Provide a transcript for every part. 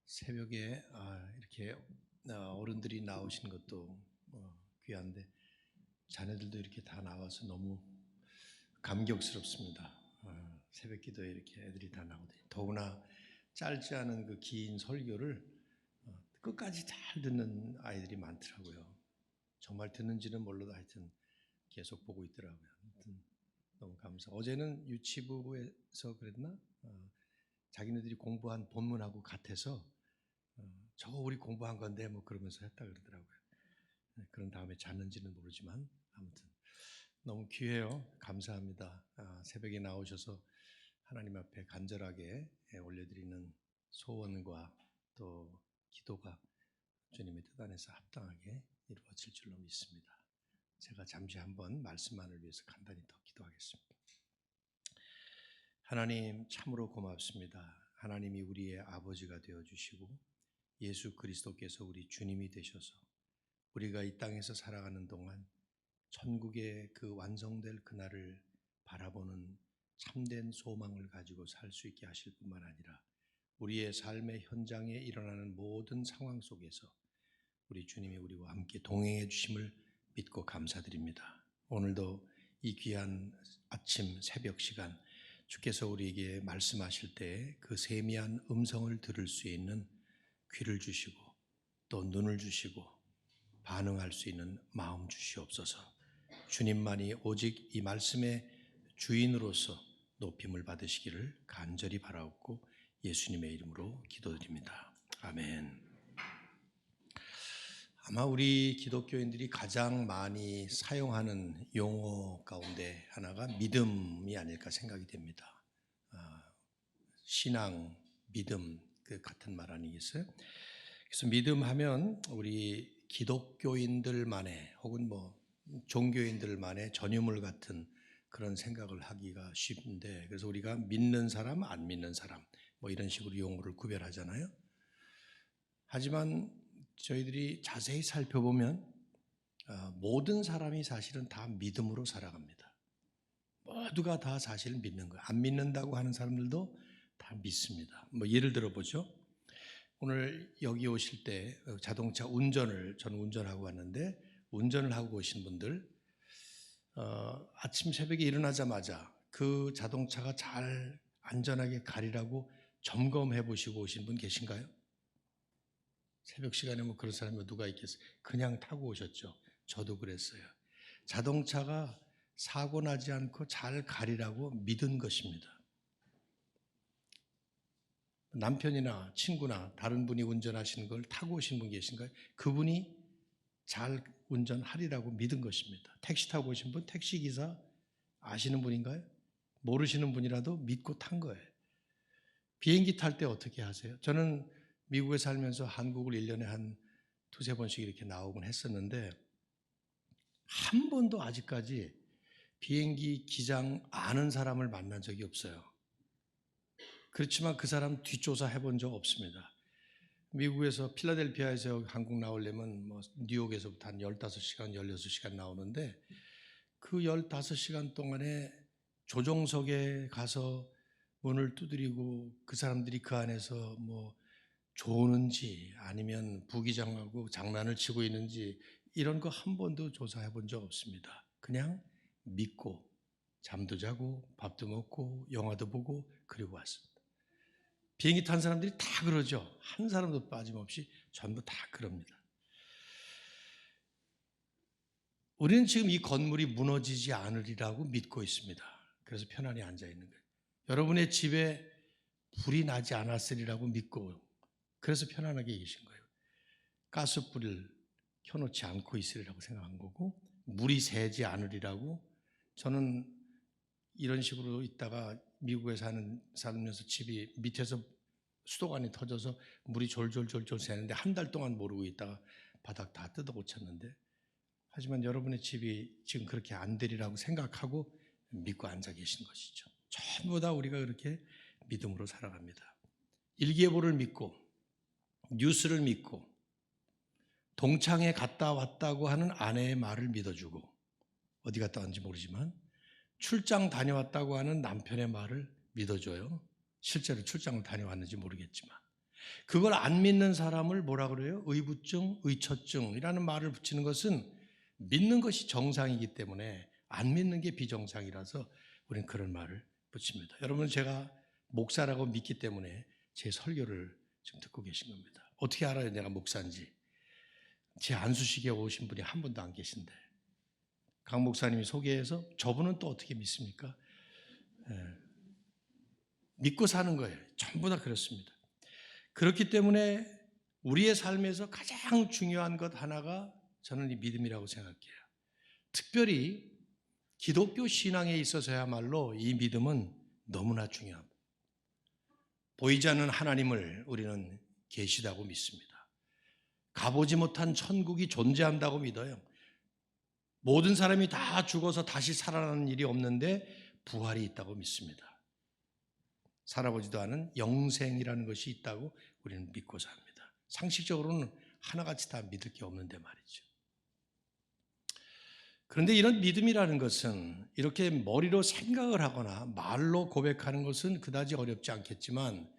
새벽에 이렇게 어른들이 나오신 것도 귀한데 자녀들도 이렇게 다 나와서 너무 감격스럽습니다. 새벽 기도에 이렇게 애들이 다 나오더니 더구나 짧지 않은 그 긴 설교를 끝까지 잘 듣는 아이들이 많더라고요. 정말 듣는지는 몰라도 하여튼 계속 보고 있더라고요. 하여튼 너무 감사. 어제는 유치부에서 그랬나? 자기네들이 공부한 본문하고 같아서 저거 우리 공부한 건데 뭐 그러면서 했다 그러더라고요. 그런 다음에 잤는지는 모르지만 아무튼 너무 귀해요. 감사합니다. 새벽에 나오셔서 하나님 앞에 간절하게 올려드리는 소원과 또 기도가 주님의 뜻 안에서 합당하게 이루어질 줄로 믿습니다. 제가 잠시 한번 말씀만을 위해서 간단히 더 기도하겠습니다. 하나님 참으로 고맙습니다. 하나님이 우리의 아버지가 되어주시고 예수 그리스도께서 우리 주님이 되셔서 우리가 이 땅에서 살아가는 동안 천국의 그 완성될 그날을 바라보는 참된 소망을 가지고 살 수 있게 하실 뿐만 아니라 우리의 삶의 현장에 일어나는 모든 상황 속에서 우리 주님이 우리와 함께 동행해 주심을 믿고 감사드립니다. 오늘도 이 귀한 아침 새벽 시간 주께서 우리에게 말씀하실 때 그 세미한 음성을 들을 수 있는 귀를 주시고 또 눈을 주시고 반응할 수 있는 마음 주시옵소서. 주님만이 오직 이 말씀의 주인으로서 높임을 받으시기를 간절히 바라옵고 예수님의 이름으로 기도드립니다. 아멘. 아마 우리 기독교인들이 가장 많이 사용하는 용어 가운데 하나가 믿음이 아닐까 생각이 됩니다. 신앙, 믿음 그 같은 말 아니겠어요? 그래서 믿음하면 우리 기독교인들만의 혹은 뭐 종교인들만의 전유물 같은 그런 생각을 하기가 쉽은데, 그래서 우리가 믿는 사람, 안 믿는 사람 뭐 이런 식으로 용어를 구별하잖아요. 하지만 저희들이 자세히 살펴보면 모든 사람이 사실은 다 믿음으로 살아갑니다. 모두가 다 사실 믿는 거예요. 안 믿는다고 하는 사람들도 다 믿습니다. 뭐 예를 들어 보죠. 오늘 여기 오실 때 자동차 운전을 저는 운전하고 왔는데, 운전을 하고 오신 분들 아침 새벽에 일어나자마자 그 자동차가 잘 안전하게 가리라고 점검해 보시고 오신 분 계신가요? 새벽 시간에 뭐 그런 사람이 누가 있겠어요? 그냥 타고 오셨죠. 저도 그랬어요. 자동차가 사고 나지 않고 잘 가리라고 믿은 것입니다. 남편이나 친구나 다른 분이 운전하시는 걸 타고 오신 분 계신가요? 그분이 잘 운전하리라고 믿은 것입니다. 택시 타고 오신 분, 택시기사 아시는 분인가요? 모르시는 분이라도 믿고 탄 거예요. 비행기 탈 때 어떻게 하세요? 저는 미국에 살면서 한국을 1년에 한 두세 번씩 이렇게 나오곤 했었는데 한 번도 아직까지 비행기 기장 아는 사람을 만난 적이 없어요. 그렇지만 그 사람 뒷조사 해본 적 없습니다. 미국에서 필라델피아에서 한국 나오려면 뭐 뉴욕에서부터 한 15시간, 16시간 나오는데 그 15시간 동안에 조종석에 가서 문을 두드리고 그 사람들이 그 안에서 뭐 조는지 아니면 부기장하고 장난을 치고 있는지 이런 거 한 번도 조사해 본 적 없습니다. 그냥 믿고 잠도 자고 밥도 먹고 영화도 보고 그리고 왔습니다. 비행기 탄 사람들이 다 그러죠. 한 사람도 빠짐없이 전부 다 그럽니다. 우리는 지금 이 건물이 무너지지 않으리라고 믿고 있습니다. 그래서 편안히 앉아 있는 거예요. 여러분의 집에 불이 나지 않았으리라고 믿고 그래서 편안하게 계신 거예요. 가스불을 켜놓지 않고 있으리라고 생각한 거고, 물이 새지 않으리라고. 저는 이런 식으로 있다가 미국에 살면서 집이 밑에서 수도관이 터져서 물이 졸졸졸졸 새는데 한 달 동안 모르고 있다가 바닥 다 뜯어 고쳤는데, 하지만 여러분의 집이 지금 그렇게 안 되리라고 생각하고 믿고 앉아 계신 것이죠. 전부 다 우리가 그렇게 믿음으로 살아갑니다. 일기예보를 믿고 뉴스를 믿고 동창회 갔다 왔다고 하는 아내의 말을 믿어주고, 어디 갔다 왔는지 모르지만 출장 다녀왔다고 하는 남편의 말을 믿어줘요. 실제로 출장을 다녀왔는지 모르겠지만. 그걸 안 믿는 사람을 뭐라 그래요? 의부증, 의처증이라는 말을 붙이는 것은 믿는 것이 정상이기 때문에 안 믿는 게 비정상이라서 우리는 그런 말을 붙입니다. 여러분, 제가 목사라고 믿기 때문에 제 설교를 지금 듣고 계신 겁니다. 어떻게 알아요 내가 목사인지? 제 안수식에 오신 분이 한 분도 안 계신데 강 목사님이 소개해서 저분은 또 어떻게 믿습니까? 믿고 사는 거예요. 전부 다 그렇습니다. 그렇기 때문에 우리의 삶에서 가장 중요한 것 하나가 저는 이 믿음이라고 생각해요. 특별히 기독교 신앙에 있어서야말로 이 믿음은 너무나 중요합니다. 보이지 않는 하나님을 우리는 계시다고 믿습니다. 가보지 못한 천국이 존재한다고 믿어요. 모든 사람이 다 죽어서 다시 살아나는 일이 없는데 부활이 있다고 믿습니다. 살아보지도 않은 영생이라는 것이 있다고 우리는 믿고 삽니다. 상식적으로는 하나같이 다 믿을 게 없는데 말이죠. 그런데 이런 믿음이라는 것은 이렇게 머리로 생각을 하거나 말로 고백하는 것은 그다지 어렵지 않겠지만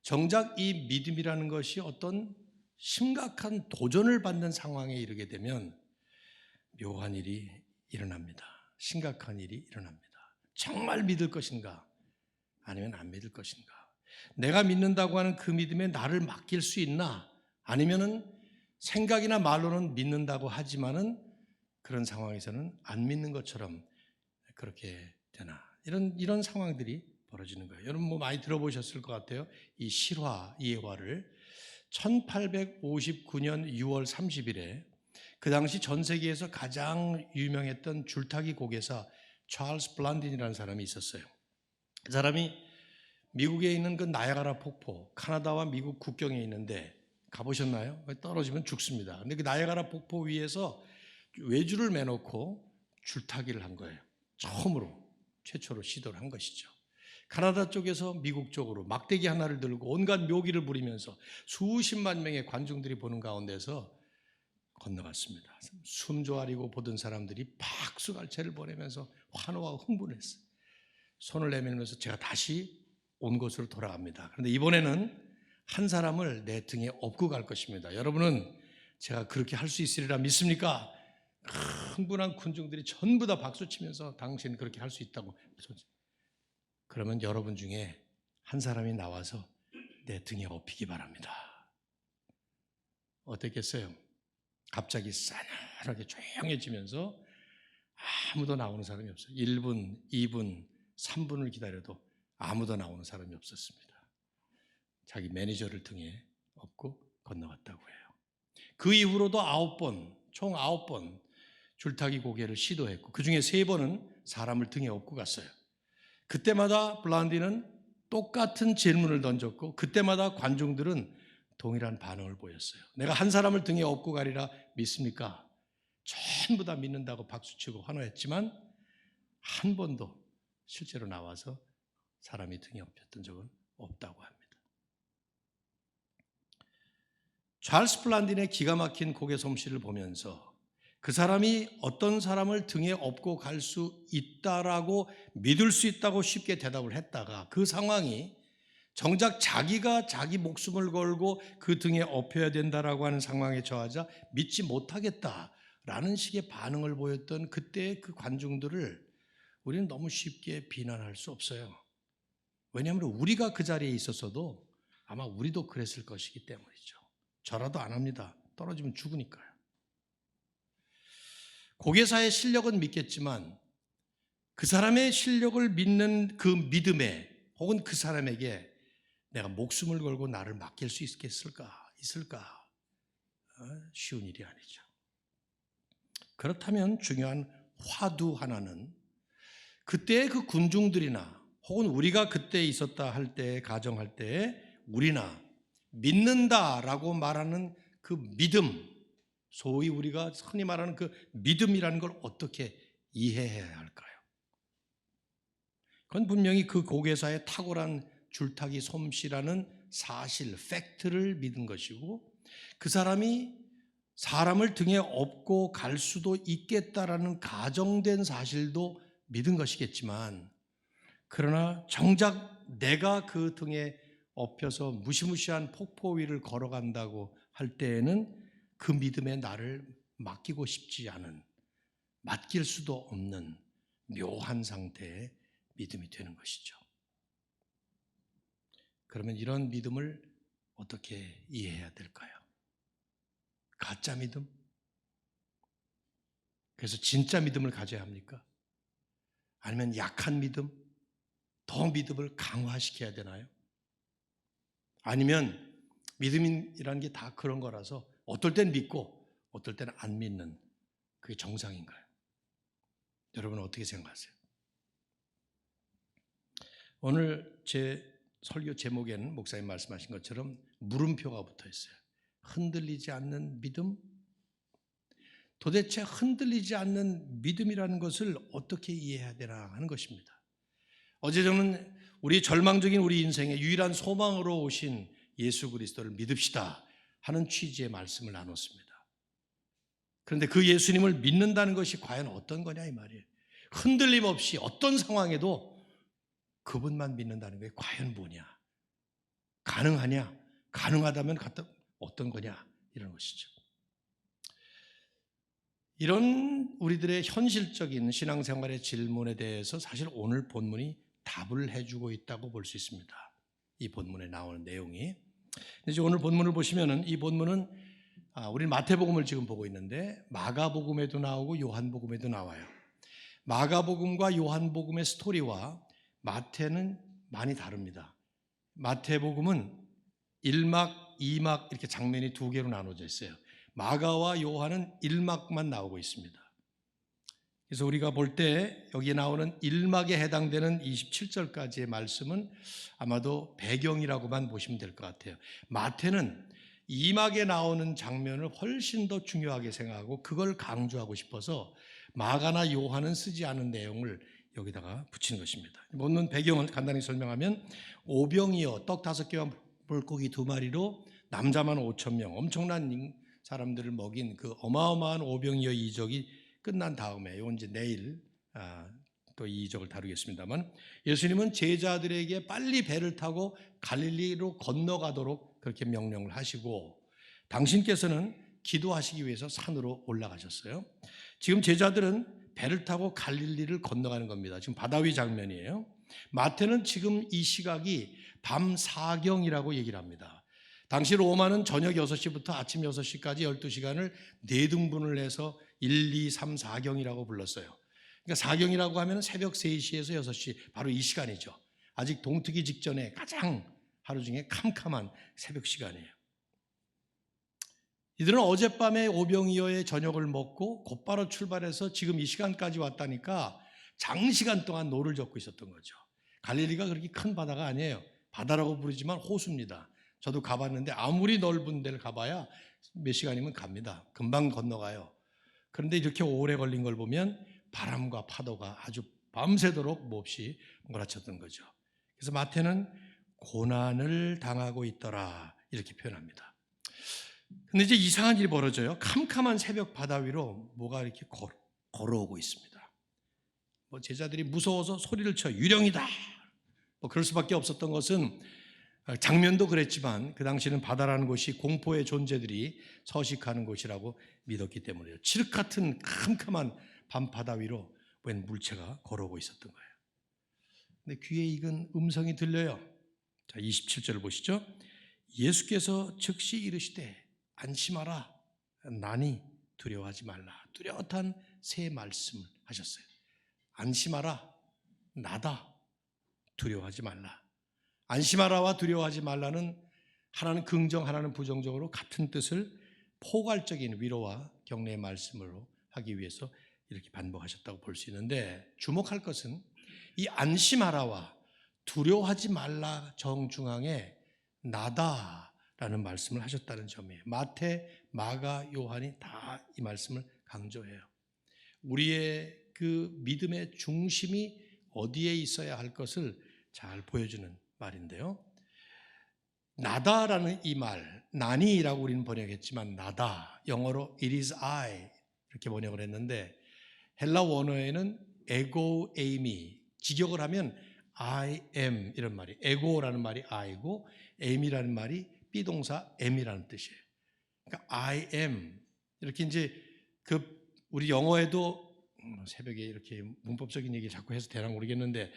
정작 이 믿음이라는 것이 어떤 심각한 도전을 받는 상황에 이르게 되면 묘한 일이 일어납니다. 심각한 일이 일어납니다. 정말 믿을 것인가? 아니면 안 믿을 것인가? 내가 믿는다고 하는 그 믿음에 나를 맡길 수 있나? 아니면은 생각이나 말로는 믿는다고 하지만은 그런 상황에서는 안 믿는 것처럼 그렇게 되나? 이런 상황들이 벌어지는 거예요. 여러분 뭐 많이 들어보셨을 것 같아요. 이 실화, 예화를 1859년 6월 30일에 그 당시 전 세계에서 가장 유명했던 줄타기 고개사 찰스 블란딘이라는 사람이 있었어요. 그 사람이 미국에 있는 그 나야가라 폭포, 카나다와 미국 국경에 있는데 가보셨나요? 떨어지면 죽습니다. 근데 그 나야가라 폭포 위에서 외줄을 매놓고 줄타기를 한 거예요. 최초로 시도를 한 것이죠. 카나다 쪽에서 미국 쪽으로 막대기 하나를 들고 온갖 묘기를 부리면서 수십만 명의 관중들이 보는 가운데서 건너갔습니다. 숨조아리고 보던 사람들이 박수갈채를 보내면서 환호하고 흥분했어요. 손을 내밀면서 제가 다시 온 곳으로 돌아갑니다. 그런데 이번에는 한 사람을 내 등에 업고 갈 것입니다. 여러분은 제가 그렇게 할 수 있으리라 믿습니까? 흥분한 군중들이 전부 다 박수치면서 당신은 그렇게 할 수 있다고. 그러면 여러분 중에 한 사람이 나와서 내 등에 업히기 바랍니다. 어땠겠어요? 갑자기 싸늘하게 조용해지면서 아무도 나오는 사람이 없어요. 1분, 2분, 3분을 기다려도 아무도 나오는 사람이 없었습니다. 자기 매니저를 등에 업고 건너갔다고 해요. 그 이후로도 총 9번 줄타기 고개를 시도했고 그 중에 3번은 사람을 등에 업고 갔어요. 그때마다 블란디는 똑같은 질문을 던졌고 그때마다 관중들은 동일한 반응을 보였어요. 내가 한 사람을 등에 업고 가리라 믿습니까? 전부 다 믿는다고 박수치고 환호했지만 한 번도 실제로 나와서 사람이 등에 업혔던 적은 없다고 합니다. 찰스 블란딘의 기가 막힌 고개 솜씨를 보면서 그 사람이 어떤 사람을 등에 업고 갈 수 있다라고 믿을 수 있다고 쉽게 대답을 했다가 그 상황이 정작 자기가 자기 목숨을 걸고 그 등에 업혀야 된다라고 하는 상황에 처하자 믿지 못하겠다라는 식의 반응을 보였던 그때의 그 관중들을 우리는 너무 쉽게 비난할 수 없어요. 왜냐하면 우리가 그 자리에 있었어도 아마 우리도 그랬을 것이기 때문이죠. 저라도 안 합니다. 떨어지면 죽으니까요. 고개사의 실력은 믿겠지만 그 사람의 실력을 믿는 그 믿음에 혹은 그 사람에게 내가 목숨을 걸고 나를 맡길 수 있을까? 쉬운 일이 아니죠. 그렇다면 중요한 화두 하나는 그때의 그 군중들이나 혹은 우리가 그때 있었다 할 때, 가정할 때 우리나 믿는다라고 말하는 그 믿음, 소위 우리가 흔히 말하는 그 믿음이라는 걸 어떻게 이해해야 할까요? 그건 분명히 그 고개사의 탁월한 줄타기 솜씨라는 사실, 팩트를 믿은 것이고 그 사람이 사람을 등에 업고 갈 수도 있겠다라는 가정된 사실도 믿은 것이겠지만 그러나 정작 내가 그 등에 엎혀서 무시무시한 폭포 위를 걸어간다고 할 때에는 그 믿음에 나를 맡기고 싶지 않은, 맡길 수도 없는 묘한 상태의 믿음이 되는 것이죠. 그러면 이런 믿음을 어떻게 이해해야 될까요? 가짜 믿음? 그래서 진짜 믿음을 가져야 합니까? 아니면 약한 믿음? 더 믿음을 강화시켜야 되나요? 아니면 믿음이라는 게 다 그런 거라서 어떨 땐 믿고 어떨 때는 안 믿는, 그게 정상인가요? 여러분은 어떻게 생각하세요? 오늘 제 설교 제목에는 목사님 말씀하신 것처럼 물음표가 붙어 있어요. 흔들리지 않는 믿음? 도대체 흔들리지 않는 믿음이라는 것을 어떻게 이해해야 되나 하는 것입니다. 어제 저는 우리 절망적인 우리 인생의 유일한 소망으로 오신 예수 그리스도를 믿읍시다 하는 취지의 말씀을 나눴습니다. 그런데 그 예수님을 믿는다는 것이 과연 어떤 거냐 이 말이에요. 흔들림 없이 어떤 상황에도 그분만 믿는다는 게 과연 뭐냐? 가능하냐? 가능하다면 어떤 거냐? 이런 것이죠. 이런 우리들의 현실적인 신앙생활의 질문에 대해서 사실 오늘 본문이 답을 해주고 있다고 볼 수 있습니다. 이 본문에 나오는 내용이. 이제 오늘 본문을 보시면은 이 본문은 우리 마태복음을 지금 보고 있는데 마가복음에도 나오고 요한복음에도 나와요. 마가복음과 요한복음의 스토리와 마태는 많이 다릅니다. 마태복음은 1막, 2막 이렇게 장면이 두 개로 나눠져 있어요. 마가와 요한은 1막만 나오고 있습니다. 그래서 우리가 볼 때 여기에 나오는 1막에 해당되는 27절까지의 말씀은 아마도 배경이라고만 보시면 될 것 같아요. 마태는 2막에 나오는 장면을 훨씬 더 중요하게 생각하고 그걸 강조하고 싶어서 마가나 요한은 쓰지 않은 내용을 여기다가 붙인 것입니다. 본문 배경을 간단히 설명하면 오병이어 떡 5개와 물고기 2마리로 남자만 5,000명 엄청난 사람들을 먹인 그 어마어마한 오병이어 이적이 끝난 다음에 이건 이제 내일 또 이 이적을 다루겠습니다만 예수님은 제자들에게 빨리 배를 타고 갈릴리로 건너가도록 그렇게 명령을 하시고 당신께서는 기도하시기 위해서 산으로 올라가셨어요. 지금 제자들은 배를 타고 갈릴리를 건너가는 겁니다. 지금 바다 위 장면이에요. 마태는 지금 이 시각이 밤 4경이라고 얘기를 합니다. 당시 로마는 저녁 6시부터 아침 6시까지 12시간을 4등분을 해서 1, 2, 3, 4경이라고 불렀어요. 그러니까 4경이라고 하면 새벽 3시에서 6시 바로 이 시간이죠. 아직 동트기 직전에 가장 하루 중에 캄캄한 새벽 시간이에요. 이들은 어젯밤에 오병이어의 저녁을 먹고 곧바로 출발해서 지금 이 시간까지 왔다니까 장시간 동안 노를 젓고 있었던 거죠. 갈릴리가 그렇게 큰 바다가 아니에요. 바다라고 부르지만 호수입니다. 저도 가봤는데 아무리 넓은 데를 가봐야 몇 시간이면 갑니다. 금방 건너가요. 그런데 이렇게 오래 걸린 걸 보면 바람과 파도가 아주 밤새도록 몹시 몰아쳤던 거죠. 그래서 마태는 고난을 당하고 있더라 이렇게 표현합니다. 근데 이제 이상한 일이 벌어져요. 캄캄한 새벽 바다 위로 뭐가 이렇게 걸어오고 있습니다. 제자들이 무서워서 소리를 쳐 유령이다. 그럴 수밖에 없었던 것은 장면도 그랬지만 그 당시는 바다라는 곳이 공포의 존재들이 서식하는 곳이라고 믿었기 때문이에요. 칠흑 같은 캄캄한 밤바다 위로 웬 물체가 걸어오고 있었던 거예요. 근데 귀에 익은 음성이 들려요. 자, 27절을 보시죠. 예수께서 즉시 이르시되 안심하라 나니 두려워하지 말라. 뚜렷한 새 말씀을 하셨어요. 안심하라 나다 두려워하지 말라. 안심하라와 두려워하지 말라는 하나는 긍정 하나는 부정적으로 같은 뜻을 포괄적인 위로와 격려의 말씀으로 하기 위해서 이렇게 반복하셨다고 볼 수 있는데 주목할 것은 이 안심하라와 두려워하지 말라 정중앙에 나다라는 말씀을 하셨다는 점이에요. 마태, 마가, 요한이 다 이 말씀을 강조해요. 우리의 그 믿음의 중심이 어디에 있어야 할 것을 잘 보여주는 말인데요. 나다라는 이 말, 나니라고 우리는 번역했지만 나다, 영어로 it is I 이렇게 번역을 했는데 헬라 원어에는 에고 에이미, 직역을 하면 I am 이런 말이, 에고라는 말이 I고 am이라는 말이 비동사 am이라는 뜻이에요. 그러니까 I am 이렇게 이제 우리 영어에도 새벽에 이렇게 문법적인 얘기 자꾸 해서 되나 모르겠는데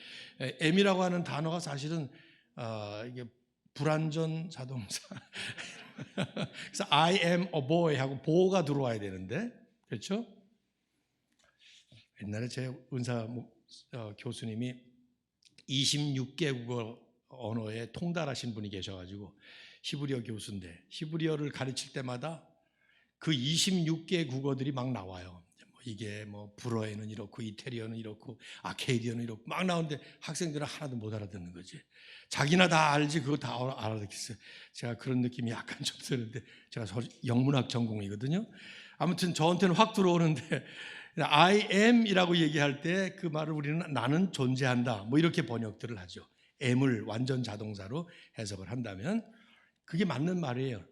am이라고 하는 단어가 사실은 이게 불완전 자동사 그래서 I am a boy 하고 bo가 들어와야 되는데 그렇죠? 옛날에 제 은사 교수님이 26개국어 언어에 통달하신 분이 계셔가지고 히브리어 교수인데 히브리어를 가르칠 때마다 그 26개 국어들이 막 나와요. 이게 불어에는 이렇고 이태리어는 이렇고 아케이디어는 이렇고 막 나오는데 학생들은 하나도 못 알아듣는 거지. 자기나 다 알지 그거 다 알아듣겠어요. 제가 그런 느낌이 약간 좀 드는데 제가 영문학 전공이거든요. 아무튼 저한테는 확 들어오는데 I am 이라고 얘기할 때 그 말을 우리는 나는 존재한다 이렇게 번역들을 하죠. am을 완전 자동사로 해석을 한다면 그게 맞는 말이에요.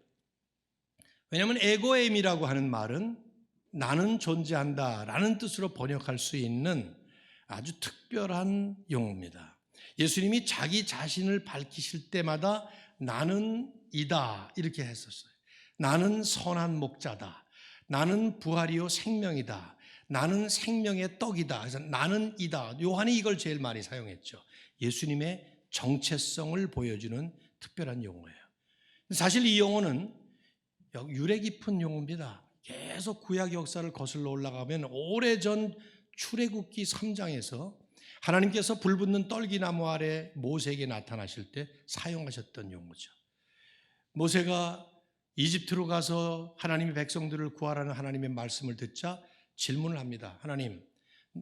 왜냐하면 에고엠이라고 하는 말은 나는 존재한다 라는 뜻으로 번역할 수 있는 아주 특별한 용어입니다. 예수님이 자기 자신을 밝히실 때마다 나는 이다 이렇게 했었어요. 나는 선한 목자다. 나는 부활이요 생명이다. 나는 생명의 떡이다. 그래서 나는 이다. 요한이 이걸 제일 많이 사용했죠. 예수님의 정체성을 보여주는 특별한 용어예요. 사실 이 용어는 유래 깊은 용어입니다. 계속 구약 역사를 거슬러 올라가면 오래전 출애굽기 3장에서 하나님께서 불붙는 떨기나무 아래 모세에게 나타나실 때 사용하셨던 용어죠. 모세가 이집트로 가서 하나님의 백성들을 구하라는 하나님의 말씀을 듣자 질문을 합니다. 하나님,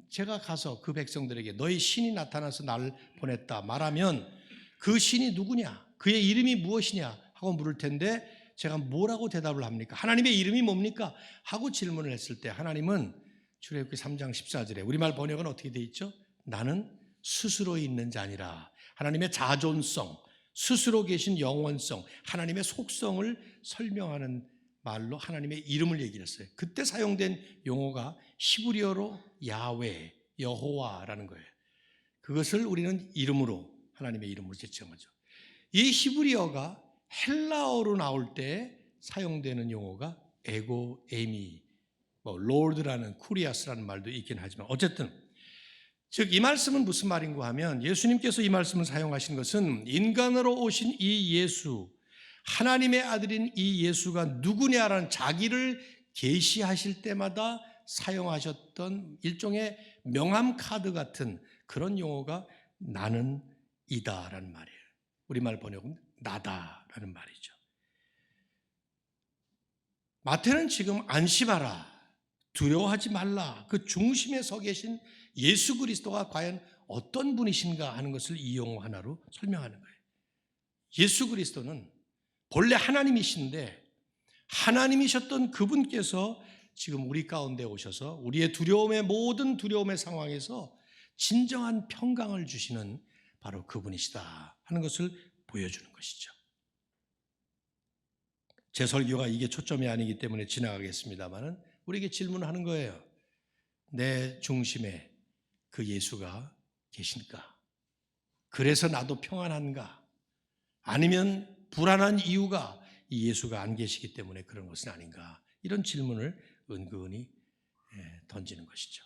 제가 가서 그 백성들에게 너희 신이 나타나서 나를 보냈다 말하면 그 신이 누구냐? 그의 이름이 무엇이냐? 하고 물을 텐데 제가 뭐라고 대답을 합니까? 하나님의 이름이 뭡니까? 하고 질문을 했을 때 하나님은 출애굽기 3장 14절에 우리말 번역은 어떻게 되어 있죠? 나는 스스로 있는 자니라. 하나님의 자존성, 스스로 계신 영원성, 하나님의 속성을 설명하는 말로 하나님의 이름을 얘기를 했어요. 그때 사용된 용어가 히브리어로 야훼, 여호와라는 거예요. 그것을 우리는 이름으로 하나님의 이름으로 제칭하죠. 이 히브리어가 헬라어로 나올 때 사용되는 용어가 에고, 에미, 롤드라는 쿠리아스라는 말도 있긴 하지만 어쨌든 즉 이 말씀은 무슨 말인가 하면 예수님께서 이 말씀을 사용하신 것은 인간으로 오신 이 예수, 하나님의 아들인 이 예수가 누구냐라는 자기를 계시하실 때마다 사용하셨던 일종의 명함 카드 같은 그런 용어가 나는 이다라는 말이에요. 우리말 번역은 나다라는 말이죠. 마태는 지금 안심하라, 두려워하지 말라, 그 중심에 서 계신 예수 그리스도가 과연 어떤 분이신가 하는 것을 이 용어 하나로 설명하는 거예요. 예수 그리스도는 본래 하나님이신데 하나님이셨던 그분께서 지금 우리 가운데 오셔서 우리의 모든 두려움의 상황에서 진정한 평강을 주시는 바로 그분이시다 하는 것을 보여주는 것이죠. 제 설교가 이게 초점이 아니기 때문에 지나가겠습니다만은 우리에게 질문하는 거예요. 내 중심에 그 예수가 계신가? 그래서 나도 평안한가? 아니면 불안한 이유가 이 예수가 안 계시기 때문에 그런 것은 아닌가? 이런 질문을 은근히 던지는 것이죠.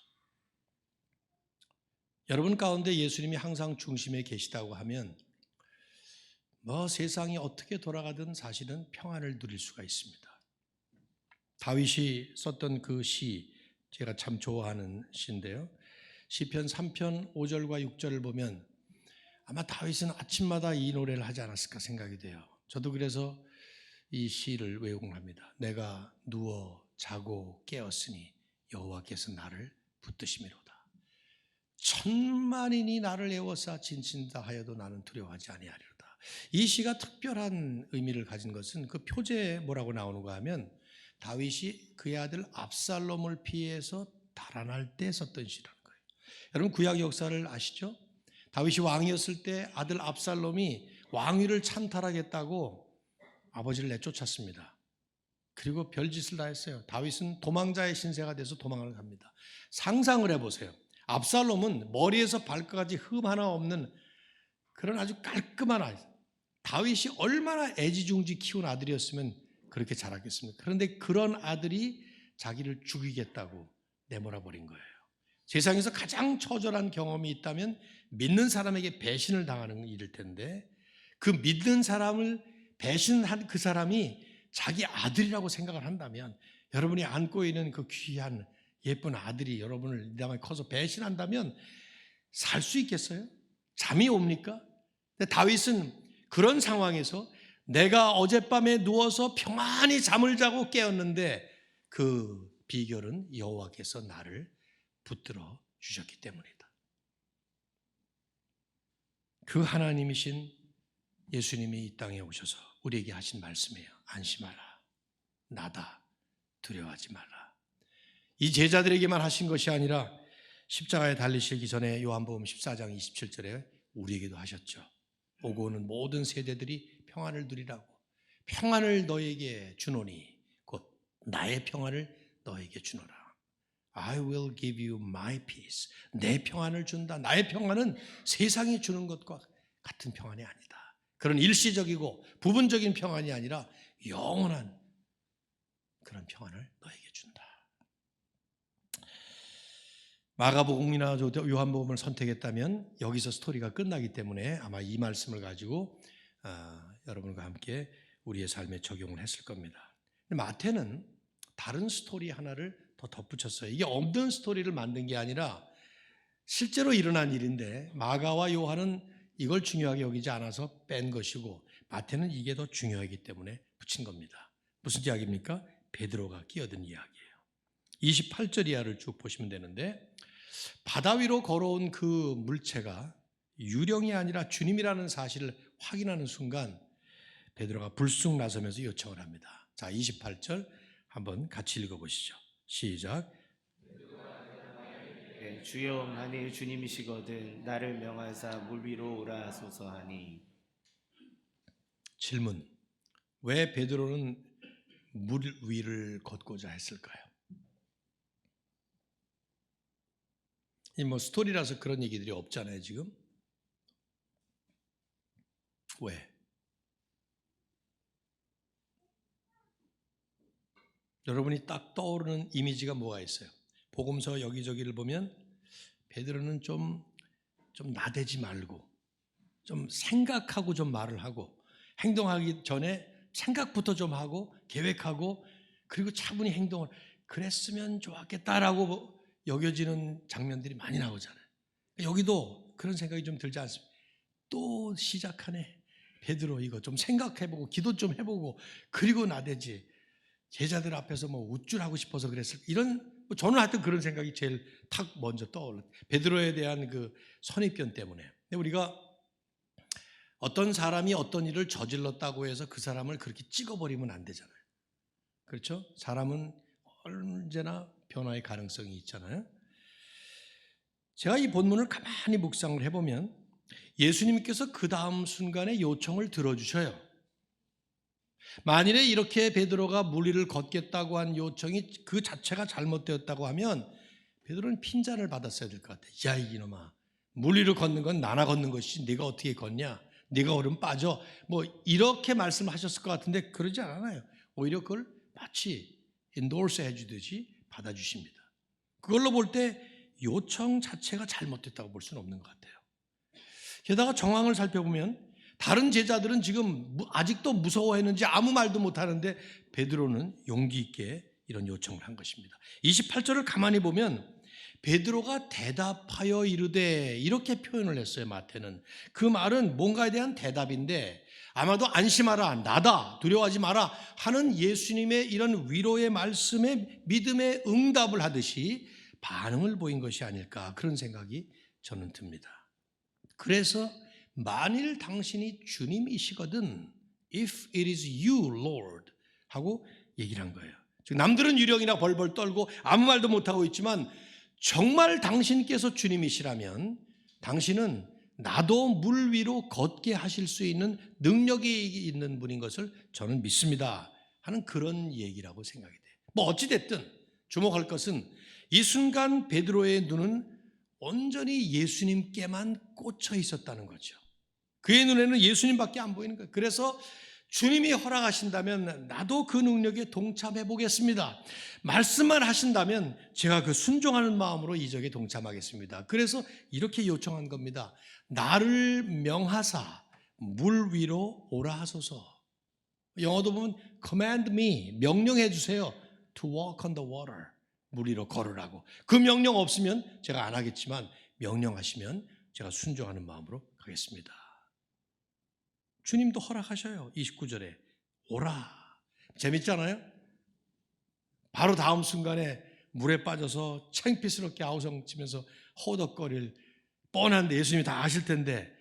여러분 가운데 예수님이 항상 중심에 계시다고 하면 세상이 어떻게 돌아가든 사실은 평안을 누릴 수가 있습니다. 다윗이 썼던 그 시 제가 참 좋아하는 시인데요. 시편 3편 5절과 6절을 보면 아마 다윗은 아침마다 이 노래를 하지 않았을까 생각이 돼요. 저도 그래서 이 시를 외용합니다. 내가 누워 자고 깨었으니 여호와께서 나를 붙드심이로다. 천만인이 나를 애워싸 진친다 하여도 나는 두려워하지 아니하리로다. 이 시가 특별한 의미를 가진 것은 그 표제에 뭐라고 나오는가 하면 다윗이 그의 아들 압살롬을 피해서 달아날 때 썼던 시라는 거예요. 여러분 구약 역사를 아시죠? 다윗이 왕이었을 때 아들 압살롬이 왕위를 찬탈하겠다고 아버지를 내쫓았습니다. 그리고 별짓을 다 했어요. 다윗은 도망자의 신세가 돼서 도망을 갑니다. 상상을 해보세요. 압살롬은 머리에서 발끝까지 흠 하나 없는 그런 아주 깔끔한 아이. 다윗이 얼마나 애지중지 키운 아들이었으면 그렇게 자랐겠습니까? 그런데 그런 아들이 자기를 죽이겠다고 내몰아 버린 거예요. 세상에서 가장 처절한 경험이 있다면 믿는 사람에게 배신을 당하는 일일 텐데, 그 믿는 사람을 배신한 그 사람이 자기 아들이라고 생각을 한다면, 여러분이 안고 있는 그 귀한 예쁜 아들이 여러분을 이 땅에 커서 배신한다면 살 수 있겠어요? 잠이 옵니까? 근데 다윗은 그런 상황에서 내가 어젯밤에 누워서 평안히 잠을 자고 깨었는데 그 비결은 여호와께서 나를 붙들어 주셨기 때문이다. 그 하나님이신 예수님이 이 땅에 오셔서 우리에게 하신 말씀이에요. 안심하라. 나다. 두려워하지 마라. 이 제자들에게만 하신 것이 아니라 십자가에 달리시기 전에 요한복음 14장 27절에 우리에게도 하셨죠. 오고 오는 모든 세대들이 평안을 누리라고. 평안을 너에게 주노니 곧 나의 평안을 너에게 주노라. I will give you my peace. 내 평안을 준다. 나의 평안은 세상이 주는 것과 같은 평안이 아니다. 그런 일시적이고 부분적인 평안이 아니라 영원한 그런 평안을 너에게 준다. 마가복음이나 요한복음을 선택했다면 여기서 스토리가 끝나기 때문에 아마 이 말씀을 가지고 여러분과 함께 우리의 삶에 적용을 했을 겁니다. 마태는 다른 스토리 하나를 더 덧붙였어요. 이게 없는 스토리를 만든 게 아니라 실제로 일어난 일인데 마가와 요한은 이걸 중요하게 여기지 않아서 뺀 것이고 마태는 이게 더 중요하기 때문에 붙인 겁니다. 무슨 이야기입니까? 베드로가 끼어든 이야기예요. 28절 이하를 쭉 보시면 되는데, 바다 위로 걸어온 그 물체가 유령이 아니라 주님이라는 사실을 확인하는 순간 베드로가 불쑥 나서면서 요청을 합니다. 자, 28절 한번 같이 읽어보시죠. 시작. 주여 만일 주님이시거든 나를 명하사 물 위로 오라 하소서 하니. 질문. 왜 베드로는 물 위를 걷고자 했을까요? 이 뭐 스토리라서 그런 얘기들이 없잖아요, 지금. 왜? 여러분이 딱 떠오르는 이미지가 뭐가 있어요? 복음서 여기저기를 보면 베드로는 좀 나대지 말고 좀 생각하고 좀 말을 하고 행동하기 전에 생각부터 좀 하고 계획하고 그리고 차분히 행동을 그랬으면 좋았겠다라고 여겨지는 장면들이 많이 나오잖아요. 여기도 그런 생각이 좀 들지 않습니까? 또 시작하네. 베드로 이거 좀 생각해보고 기도 좀 해보고 그리고 나대지. 제자들 앞에서 뭐 우쭐하고 싶어서 그랬을 이런 저는 하여튼 그런 생각이 제일 탁 먼저 떠올라. 베드로에 대한 그 선입견 때문에. 근데 우리가 어떤 사람이 어떤 일을 저질렀다고 해서 그 사람을 그렇게 찍어버리면 안 되잖아요. 그렇죠? 사람은 언제나 변화의 가능성이 있잖아요. 제가 이 본문을 가만히 묵상을 해보면 예수님께서 그 다음 순간에 요청을 들어주셔요. 만일에 이렇게 베드로가 물 위를 걷겠다고 한 요청이 그 자체가 잘못되었다고 하면 베드로는 핀잔을 받았어야 될 것 같아요. 야 이놈아, 물 위를 걷는 건 나나 걷는 것이지 네가 어떻게 걷냐? 네가 얼음 빠져. 뭐 이렇게 말씀하셨을 것 같은데 그러지 않아요. 오히려 그걸 마치 인도르스 해주듯이 받아주십니다. 그걸로 볼 때 요청 자체가 잘못됐다고 볼 수는 없는 것 같아요. 게다가 정황을 살펴보면 다른 제자들은 지금 아직도 무서워했는지 아무 말도 못하는데 베드로는 용기 있게 이런 요청을 한 것입니다. 28절을 가만히 보면 베드로가 대답하여 이르되 이렇게 표현을 했어요. 마태는 그 말은 뭔가에 대한 대답인데 아마도 안심하라 나다 두려워하지 마라 하는 예수님의 이런 위로의 말씀에 믿음의 응답을 하듯이 반응을 보인 것이 아닐까 그런 생각이 저는 듭니다. 그래서 만일 당신이 주님이시거든 if it is you Lord 하고 얘기를 한 거예요. 즉 남들은 유령이나 벌벌 떨고 아무 말도 못하고 있지만 정말 당신께서 주님이시라면 당신은 나도 물 위로 걷게 하실 수 있는 능력이 있는 분인 것을 저는 믿습니다 하는 그런 얘기라고 생각이 돼요. 뭐 어찌됐든 주목할 것은 이 순간 베드로의 눈은 온전히 예수님께만 꽂혀 있었다는 거죠. 그의 눈에는 예수님밖에 안 보이는 거예요. 그래서 주님이 허락하신다면 나도 그 능력에 동참해 보겠습니다. 말씀만 하신다면 제가 그 순종하는 마음으로 이적에 동참하겠습니다. 그래서 이렇게 요청한 겁니다. 나를 명하사 물 위로 오라 하소서. 영어도 보면 command me, 명령해 주세요. to walk on the water, 물 위로 걸으라고. 그 명령 없으면 제가 안 하겠지만 명령하시면 제가 순종하는 마음으로 가겠습니다. 주님도 허락하셔요. 29절에 오라. 재밌잖아요. 바로 다음 순간에 물에 빠져서 창피스럽게 아우성치면서 허덕거릴 뻔한데 예수님이 다 아실 텐데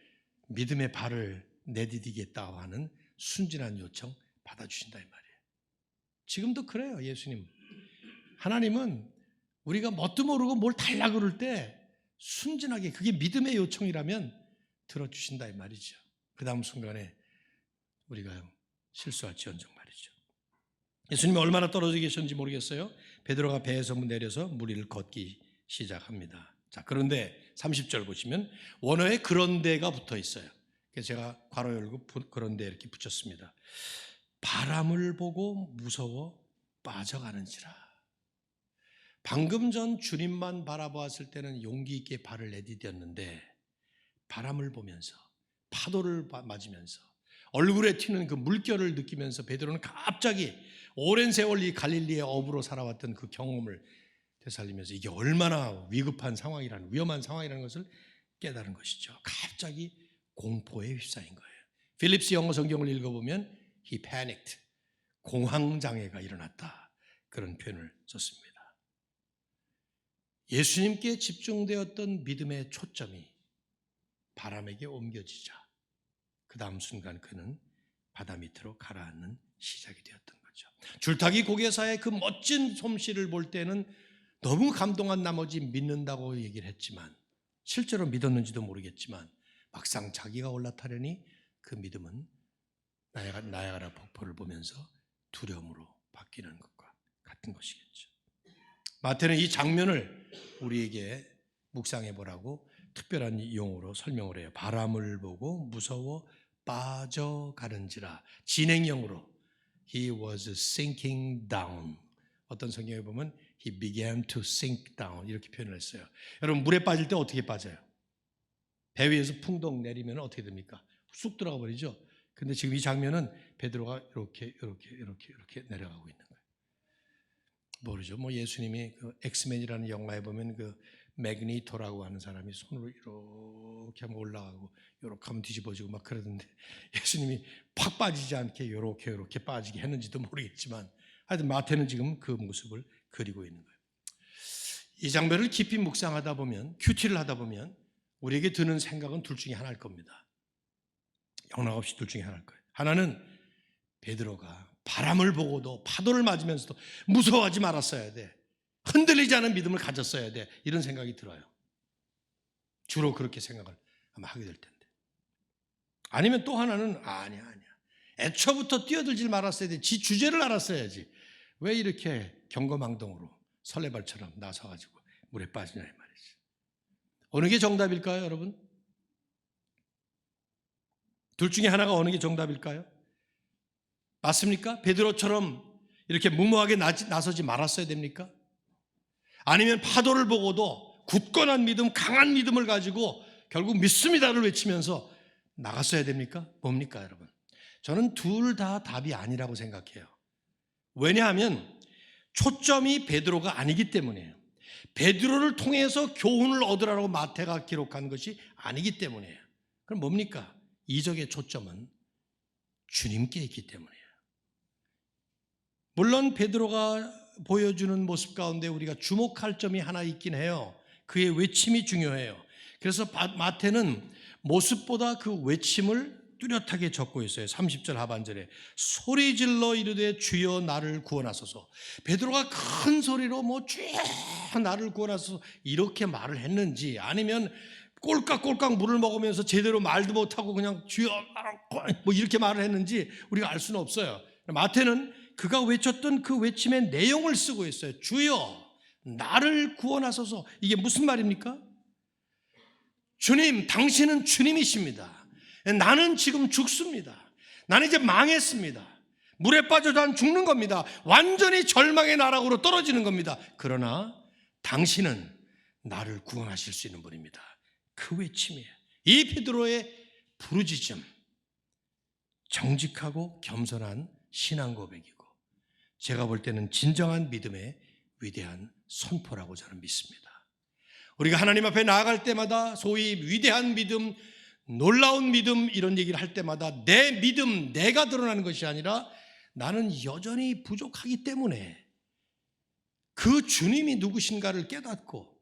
믿음의 발을 내디디겠다고 하는 순진한 요청 받아주신다 이 말이에요. 지금도 그래요. 예수님. 하나님은 우리가 뭣도 모르고 뭘 달라 그럴 때 순진하게 그게 믿음의 요청이라면 들어주신다 이 말이죠. 그 다음 순간에 우리가 실수할지언정 말이죠. 예수님이 얼마나 떨어져 계셨는지 모르겠어요. 베드로가 배에서 내려서 물 위를 걷기 시작합니다. 자, 그런데 30절 보시면 원어에 그런데가 붙어 있어요. 그래서 제가 괄호 열고 그런데 이렇게 붙였습니다. 바람을 보고 무서워 빠져가는지라. 방금 전 주님만 바라보았을 때는 용기 있게 발을 내디뎠는데 바람을 보면서 파도를 맞으면서 얼굴에 튀는 그 물결을 느끼면서 베드로는 갑자기 오랜 세월 이 갈릴리의 어부로 살아왔던 그 경험을 되살리면서 이게 얼마나 위급한 상황이라는 위험한 상황이라는 것을 깨달은 것이죠. 갑자기 공포에 휩싸인 거예요. 필립스 영어 성경을 읽어보면 he panicked, 공황장애가 일어났다, 그런 표현을 썼습니다. 예수님께 집중되었던 믿음의 초점이 바람에게 옮겨지자 그 다음 순간 그는 바다 밑으로 가라앉는 시작이 되었던 거죠. 줄타기 고개사의 그 멋진 솜씨를 볼 때는 너무 감동한 나머지 믿는다고 얘기를 했지만 실제로 믿었는지도 모르겠지만 막상 자기가 올라타려니 그 믿음은 나야가라 폭포를 보면서 두려움으로 바뀌는 것과 같은 것이겠죠. 마태는 이 장면을 우리에게 묵상해 보라고 특별한 용어로 설명을 해요. 바람을 보고 무서워 빠져가는지라. 진행형으로 He was sinking down. 어떤 성경에 보면 He began to sink down 이렇게 표현을 했어요. 여러분 물에 빠질 때 어떻게 빠져요? 배 위에서 풍덩 내리면 어떻게 됩니까? 쑥 들어가 버리죠. 근데 지금 이 장면은 베드로가 이렇게 내려가고 있는 거예요. 모르죠. 뭐 예수님이 그 엑스맨이라는 영화에 보면 그 매그니토라고 하는 사람이 손으로 이렇게 하면 올라가고 이렇게 하면 뒤집어지고 막 그러던데 예수님이 팍 빠지지 않게 이렇게 빠지게 했는지도 모르겠지만 하여튼 마태는 지금 그 모습을 그리고 있는 거예요. 이 장면을 깊이 묵상하다 보면 큐티를 하다 보면 우리에게 드는 생각은 둘 중에 하나일 겁니다. 영락없이 둘 중에 하나일 거예요. 하나는 베드로가 바람을 보고도 파도를 맞으면서도 무서워하지 말았어야 돼. 흔들리지 않은 믿음을 가졌어야 돼. 이런 생각이 들어요. 주로 그렇게 생각을 아마 하게 될 텐데. 아니면 또 하나는 아니야. 애초부터 뛰어들지 말았어야 돼. 지 주제를 알았어야지. 왜 이렇게 경거망동으로 설레발처럼 나서가지고 물에 빠지냐 이 말이지. 어느 게 정답일까요, 여러분? 둘 중에 하나가 어느 게 정답일까요? 맞습니까? 베드로처럼 이렇게 무모하게 나서지 말았어야 됩니까? 아니면 파도를 보고도 굳건한 믿음, 강한 믿음을 가지고 결국 믿습니다를 외치면서 나갔어야 됩니까? 뭡니까, 여러분? 저는 둘 다 답이 아니라고 생각해요. 왜냐하면 초점이 베드로가 아니기 때문이에요. 베드로를 통해서 교훈을 얻으라고 마태가 기록한 것이 아니기 때문이에요. 그럼 뭡니까? 이적의 초점은 주님께 있기 때문이에요. 물론 베드로가 보여주는 모습 가운데 우리가 주목할 점이 하나 있긴 해요. 그의 외침이 중요해요. 그래서 마태는 모습보다 그 외침을 뚜렷하게 적고 있어요. 30절 하반절에 소리질러 이르되 주여 나를 구원하소서. 베드로가 큰 소리로 주여 나를 구원하소서 이렇게 말을 했는지 아니면 꼴깍꼴깍 물을 먹으면서 제대로 말도 못하고 그냥 주여 나를 이렇게 말을 했는지 우리가 알 수는 없어요. 마태는 그가 외쳤던 그 외침의 내용을 쓰고 있어요. 주여 나를 구원하소서. 이게 무슨 말입니까? 주님, 당신은 주님이십니다. 나는 지금 죽습니다. 나는 이제 망했습니다. 물에 빠져도 난 죽는 겁니다. 완전히 절망의 나락으로 떨어지는 겁니다. 그러나 당신은 나를 구원하실 수 있는 분입니다. 그 외침이에요. 이 베드로의 부르짖음, 정직하고 겸손한 신앙 고백이고, 제가 볼 때는 진정한 믿음의 위대한 선포라고 저는 믿습니다. 우리가 하나님 앞에 나아갈 때마다 소위 위대한 믿음, 놀라운 믿음 이런 얘기를 할 때마다 내 믿음, 내가 드러나는 것이 아니라 나는 여전히 부족하기 때문에 그 주님이 누구신가를 깨닫고,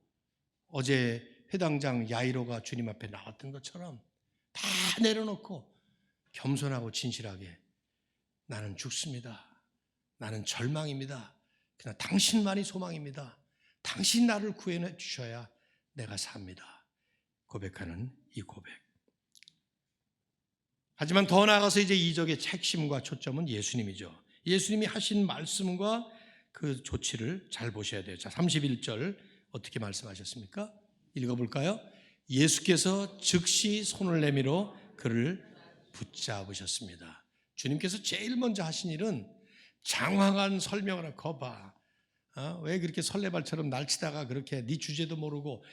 어제 회당장 야이로가 주님 앞에 나왔던 것처럼 다 내려놓고 겸손하고 진실하게 나는 죽습니다. 나는 절망입니다. 그러나 당신만이 소망입니다. 당신 나를 구해내 주셔야 내가 삽니다. 고백하는 이 고백. 하지만 더 나아가서 이제 이적의 핵심과 초점은 예수님이죠. 예수님이 하신 말씀과 그 조치를 잘 보셔야 돼요. 자, 31절 어떻게 말씀하셨습니까? 읽어볼까요? 예수께서 즉시 손을 내밀어 그를 붙잡으셨습니다. 주님께서 제일 먼저 하신 일은 장황한 설명을 하고, 거봐, 왜 그렇게 설레발처럼 날치다가 그렇게 네 주제도 모르고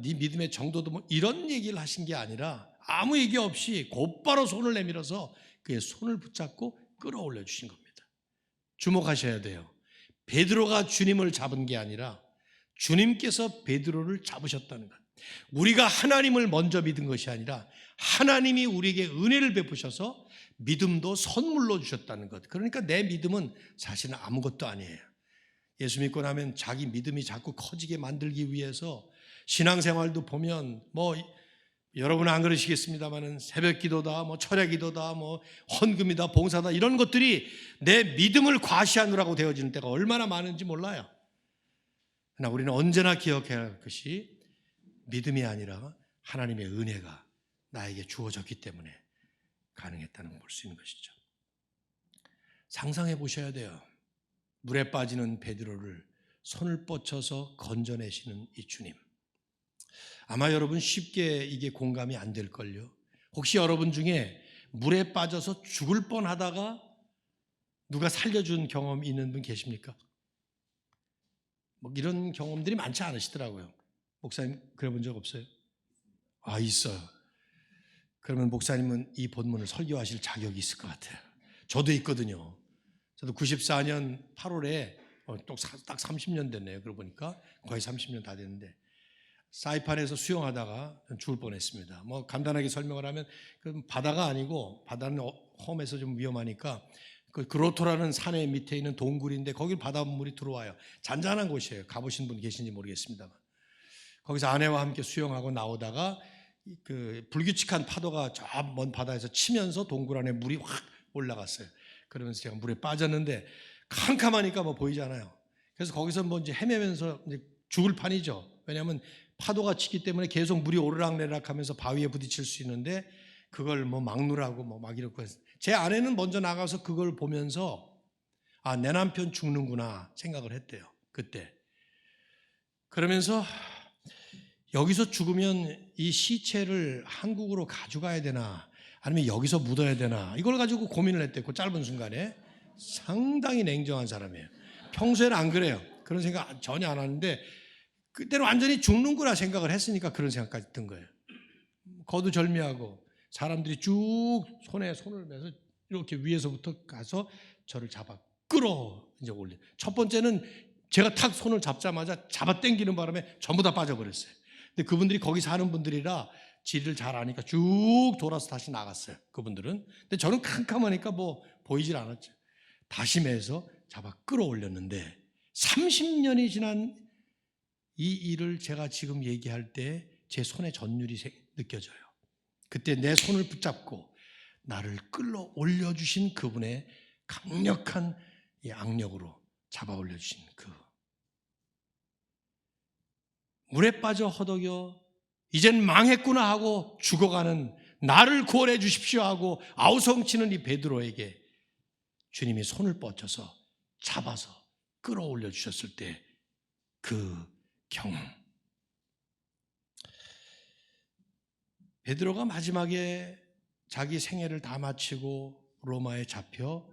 네 믿음의 정도도 이런 얘기를 하신 게 아니라 아무 얘기 없이 곧바로 손을 내밀어서 그의 손을 붙잡고 끌어올려 주신 겁니다. 주목하셔야 돼요. 베드로가 주님을 잡은 게 아니라 주님께서 베드로를 잡으셨다는 것. 우리가 하나님을 먼저 믿은 것이 아니라 하나님이 우리에게 은혜를 베푸셔서 믿음도 선물로 주셨다는 것. 그러니까 내 믿음은 사실은 아무것도 아니에요. 예수 믿고 나면 자기 믿음이 자꾸 커지게 만들기 위해서 신앙생활도 보면 여러분은 안 그러시겠습니다만은 새벽 기도다, 철야 기도다, 헌금이다, 봉사다 이런 것들이 내 믿음을 과시하느라고 되어지는 때가 얼마나 많은지 몰라요. 그러나 우리는 언제나 기억해야 할 것이 믿음이 아니라 하나님의 은혜가 나에게 주어졌기 때문에 가능했다는 걸 볼 수 있는 것이죠. 상상해 보셔야 돼요. 물에 빠지는 베드로를 손을 뻗쳐서 건져내시는 이 주님. 아마 여러분 쉽게 이게 공감이 안 될걸요. 혹시 여러분 중에 물에 빠져서 죽을 뻔하다가 누가 살려준 경험 있는 분 계십니까? 이런 경험들이 많지 않으시더라고요. 목사님 그래 본 적 없어요? 아, 있어요. 그러면 목사님은 이 본문을 설교하실 자격이 있을 것 같아요. 저도 있거든요. 저도 94년 8월에 딱 30년 됐네요. 그러고 보니까 거의 30년 다 됐는데 사이판에서 수영하다가 죽을 뻔했습니다. 간단하게 설명을 하면 바다가 아니고, 바다는 험해서 좀 위험하니까 그 그로토라는 산의 밑에 있는 동굴인데 거기 바닷물이 들어와요. 잔잔한 곳이에요. 가보신 분 계신지 모르겠습니다만 거기서 아내와 함께 수영하고 나오다가 그 불규칙한 파도가 저 먼 바다에서 치면서 동굴 안에 물이 확 올라갔어요. 그러면서 제가 물에 빠졌는데 캄캄하니까 보이잖아요. 그래서 거기서 이제 헤매면서 이제 죽을 판이죠. 왜냐하면 파도가 치기 때문에 계속 물이 오르락내리락 하면서 바위에 부딪힐 수 있는데 그걸 막느라고 막 이렇게 해서 제 아내는 먼저 나가서 그걸 보면서 내 남편 죽는구나 생각을 했대요. 그때. 그러면서 여기서 죽으면 이 시체를 한국으로 가져가야 되나 아니면 여기서 묻어야 되나 이걸 가지고 고민을 했대요. 그 짧은 순간에. 상당히 냉정한 사람이에요. 평소에는 안 그래요. 그런 생각 전혀 안 하는데 그때는 완전히 죽는구나 생각을 했으니까 그런 생각까지 든 거예요. 거두절미하고 사람들이 쭉 손에 손을 매서 이렇게 위에서부터 가서 저를 잡아 끌어 이제 올려. 첫 번째는 제가 탁 손을 잡자마자 잡아 당기는 바람에 전부 다 빠져버렸어요. 근데 그분들이 거기 사는 분들이라 지리를 잘 아니까 쭉 돌아서 다시 나갔어요. 그분들은. 근데 저는 캄캄하니까 보이질 않았죠. 다시 매서 잡아 끌어올렸는데 30년이 지난 이 일을 제가 지금 얘기할 때 제 손에 전율이 느껴져요. 그때 내 손을 붙잡고 나를 끌어 올려주신 그분의 강력한 이 악력으로 잡아 올려주신 그 물에 빠져 허덕여 이젠 망했구나 하고 죽어가는 나를 구원해 주십시오 하고 아우성치는 이 베드로에게 주님이 손을 뻗쳐서 잡아서 끌어올려 주셨을 때 그 경험. 베드로가 마지막에 자기 생애를 다 마치고 로마에 잡혀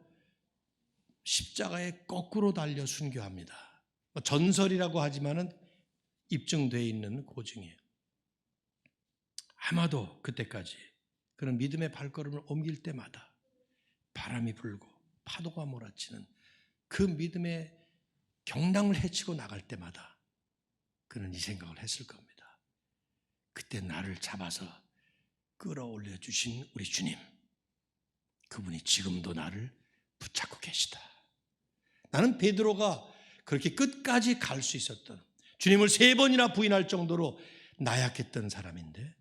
십자가에 거꾸로 달려 순교합니다. 전설이라고 하지만은 입증되어 있는 고증이에요. 아마도 그때까지 그런 믿음의 발걸음을 옮길 때마다 바람이 불고 파도가 몰아치는 그 믿음의 경랑을 헤치고 나갈 때마다 그는 이 생각을 했을 겁니다. 그때 나를 잡아서 끌어올려 주신 우리 주님, 그분이 지금도 나를 붙잡고 계시다. 나는 베드로가 그렇게 끝까지 갈 수 있었던, 주님을 3번이나 부인할 정도로 나약했던 사람인데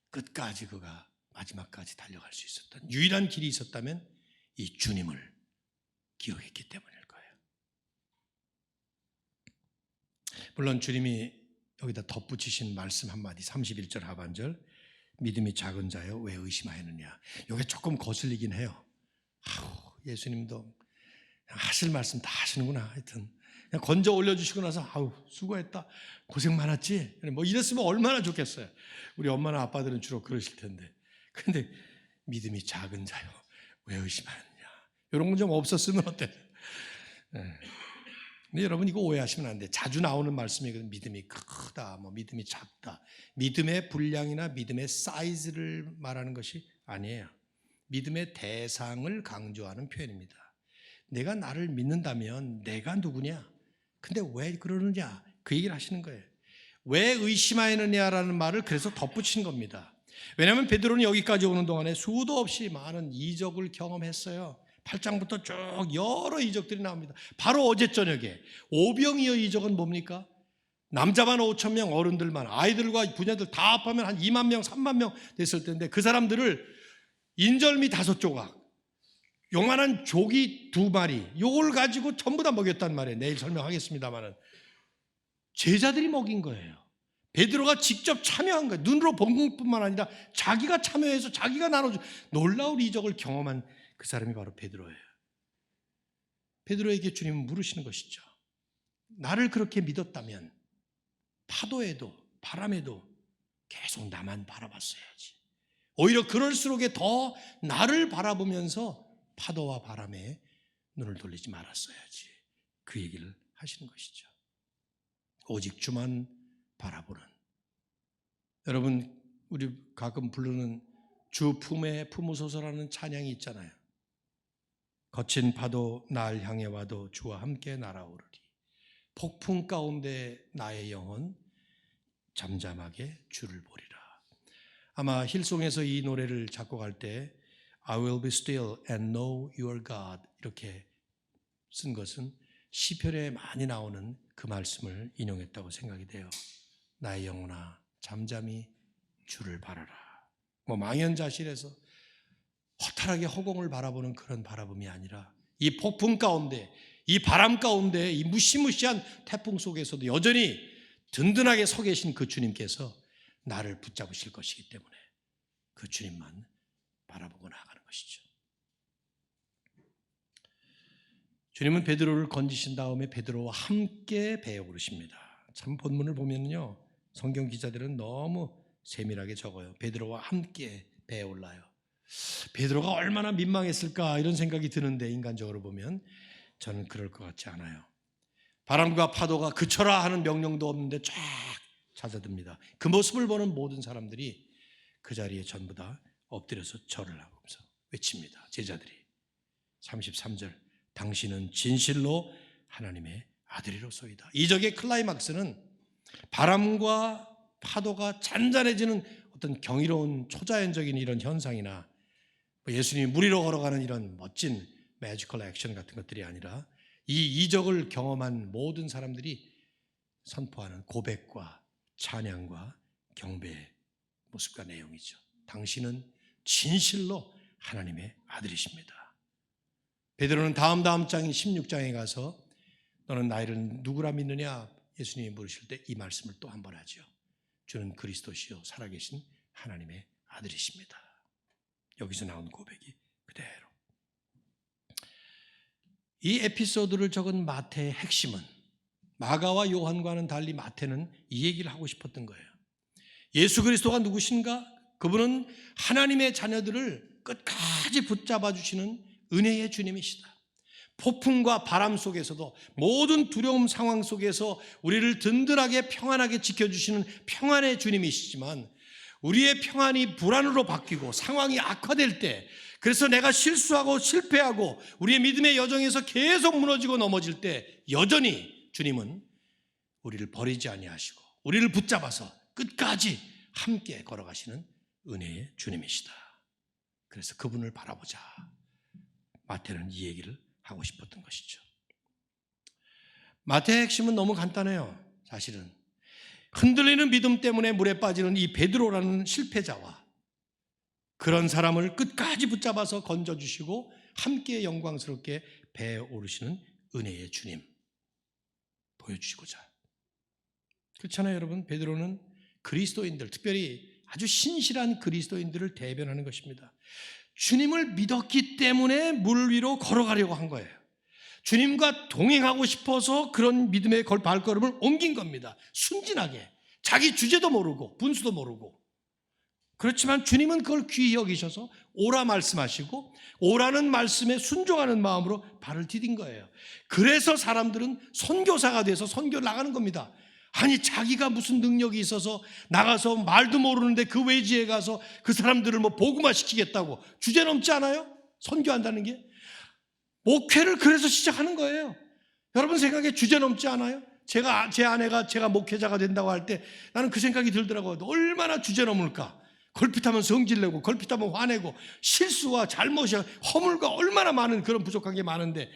끝까지 그가 마지막까지 달려갈 수 있었던 유일한 길이 있었다면 이 주님을 기억했기 때문일 거예요. 물론 주님이 여기다 덧붙이신 말씀 한마디, 31절 하반절, 믿음이 작은 자여 왜 의심하였느냐. 이게 조금 거슬리긴 해요. 예수님도 하실 말씀 다 하시는구나. 하여튼 그냥 건져 올려주시고 나서 수고했다, 고생 많았지, 뭐 이랬으면 얼마나 좋겠어요. 우리 엄마나 아빠들은 주로 그러실 텐데. 그런데 믿음이 작은 자요 왜 의심하느냐, 이런 건 좀 없었으면 어때요? 근데 여러분 이거 오해하시면 안 돼요. 자주 나오는 말씀이거든요. 믿음이 크다, 뭐 믿음이 작다. 믿음의 분량이나 믿음의 사이즈를 말하는 것이 아니에요. 믿음의 대상을 강조하는 표현입니다. 내가 나를 믿는다면 내가 누구냐? 근데 왜 그러느냐? 그 얘기를 하시는 거예요. 왜 의심하느냐라는 말을 그래서 덧붙인 겁니다. 왜냐하면 베드로는 여기까지 오는 동안에 수도 없이 많은 이적을 경험했어요. 8장부터 쭉 여러 이적들이 나옵니다. 바로 어제 저녁에 오병이어 이적은 뭡니까? 남자만 5,000명, 어른들만, 아이들과 부녀들 다 합하면 한 2만 명, 3만 명 됐을 텐데 그 사람들을 인절미 5조각, 요만한 조기 2마리, 요걸 가지고 전부 다 먹였단 말이에요. 내일 설명하겠습니다만은 제자들이 먹인 거예요. 베드로가 직접 참여한 거예요. 눈으로 본 것뿐만 아니라 자기가 참여해서 자기가 나눠준 놀라운 이적을 경험한 그 사람이 바로 베드로예요. 베드로에게 주님은 물으시는 것이죠. 나를 그렇게 믿었다면 파도에도 바람에도 계속 나만 바라봤어야지. 오히려 그럴수록에 더 나를 바라보면서 파도와 바람에 눈을 돌리지 말았어야지. 그 얘기를 하시는 것이죠. 오직 주만 바라보는. 여러분, 우리 가끔 부르는 주 품에 품으소서라는 찬양이 있잖아요. 거친 파도 날 향해 와도 주와 함께 날아오르리. 폭풍 가운데 나의 영혼 잠잠하게 주를 보리라. 아마 힐송에서 이 노래를 작곡할 때 I will be still and know your God 이렇게 쓴 것은 시편에 많이 나오는 그 말씀을 인용했다고 생각이 돼요. 나의 영혼아 잠잠히 주를 바라라. 뭐 망연자실해서 허탈하게 허공을 바라보는 그런 바라봄이 아니라 이 폭풍 가운데, 이 바람 가운데, 이 무시무시한 태풍 속에서도 여전히 든든하게 서 계신 그 주님께서 나를 붙잡으실 것이기 때문에 그 주님만 바라보고 나아가는 것이죠. 주님은 베드로를 건지신 다음에 베드로와 함께 배에 오르십니다. 참 본문을 보면요, 성경 기자들은 너무 세밀하게 적어요. 베드로와 함께 배에 올라요. 베드로가 얼마나 민망했을까 이런 생각이 드는데 인간적으로 보면 저는 그럴 것 같지 않아요. 바람과 파도가 그쳐라 하는 명령도 없는데 쫙 잦아듭니다. 그 모습을 보는 모든 사람들이 그 자리에 전부 다 엎드려서 절을 하면서 외칩니다. 제자들이 33절 당신은 진실로 하나님의 아들이로소이다. 이적의 클라이막스는 바람과 파도가 잔잔해지는 어떤 경이로운 초자연적인 이런 현상이나 예수님이 물 위로 걸어가는 이런 멋진 매지컬 액션 같은 것들이 아니라 이 이적을 경험한 모든 사람들이 선포하는 고백과 찬양과 경배의 모습과 내용이죠. 당신은 진실로 하나님의 아들이십니다. 베드로는 다음 장인 16장에 가서 너는 나를 누구라 믿느냐 예수님이 물으실 때 이 말씀을 또 한 번 하죠. 주는 그리스도시요 살아계신 하나님의 아들이십니다. 여기서 나온 고백이 그대로. 이 에피소드를 적은 마태의 핵심은 마가와 요한과는 달리 마태는 이 얘기를 하고 싶었던 거예요. 예수 그리스도가 누구신가? 그분은 하나님의 자녀들을 끝까지 붙잡아 주시는 은혜의 주님이시다. 폭풍과 바람 속에서도 모든 두려움 상황 속에서 우리를 든든하게 평안하게 지켜주시는 평안의 주님이시지만 우리의 평안이 불안으로 바뀌고 상황이 악화될 때, 그래서 내가 실수하고 실패하고 우리의 믿음의 여정에서 계속 무너지고 넘어질 때 여전히 주님은 우리를 버리지 아니하시고 우리를 붙잡아서 끝까지 함께 걸어가시는 은혜의 주님이시다. 그래서 그분을 바라보자. 마태는 이 얘기를 하고 싶었던 것이죠. 마태의 핵심은 너무 간단해요. 사실은 흔들리는 믿음 때문에 물에 빠지는 이 베드로라는 실패자와 그런 사람을 끝까지 붙잡아서 건져주시고 함께 영광스럽게 배에 오르시는 은혜의 주님 보여주시고자. 그렇잖아요, 여러분. 베드로는 그리스도인들, 특별히 아주 신실한 그리스도인들을 대변하는 것입니다. 주님을 믿었기 때문에 물 위로 걸어가려고 한 거예요. 주님과 동행하고 싶어서 그런 믿음의 발걸음을 옮긴 겁니다. 순진하게. 자기 주제도 모르고 분수도 모르고. 그렇지만 주님은 그걸 귀히 여기셔서 오라 말씀하시고 오라는 말씀에 순종하는 마음으로 발을 디딘 거예요. 그래서 사람들은 선교사가 돼서 선교를 나가는 겁니다. 아니, 자기가 무슨 능력이 있어서 나가서 말도 모르는데 그 외지에 가서 그 사람들을 뭐 복음화 시키겠다고. 주제 넘지 않아요? 선교한다는 게. 목회를 그래서 시작하는 거예요. 여러분 생각에 주제 넘지 않아요? 제 아내가 제가 목회자가 된다고 할 때 나는 그 생각이 들더라고요. 얼마나 주제 넘을까? 걸핏하면 성질내고 걸핏하면 화내고 실수와 잘못이 허물과 얼마나 많은 그런 부족한 게 많은데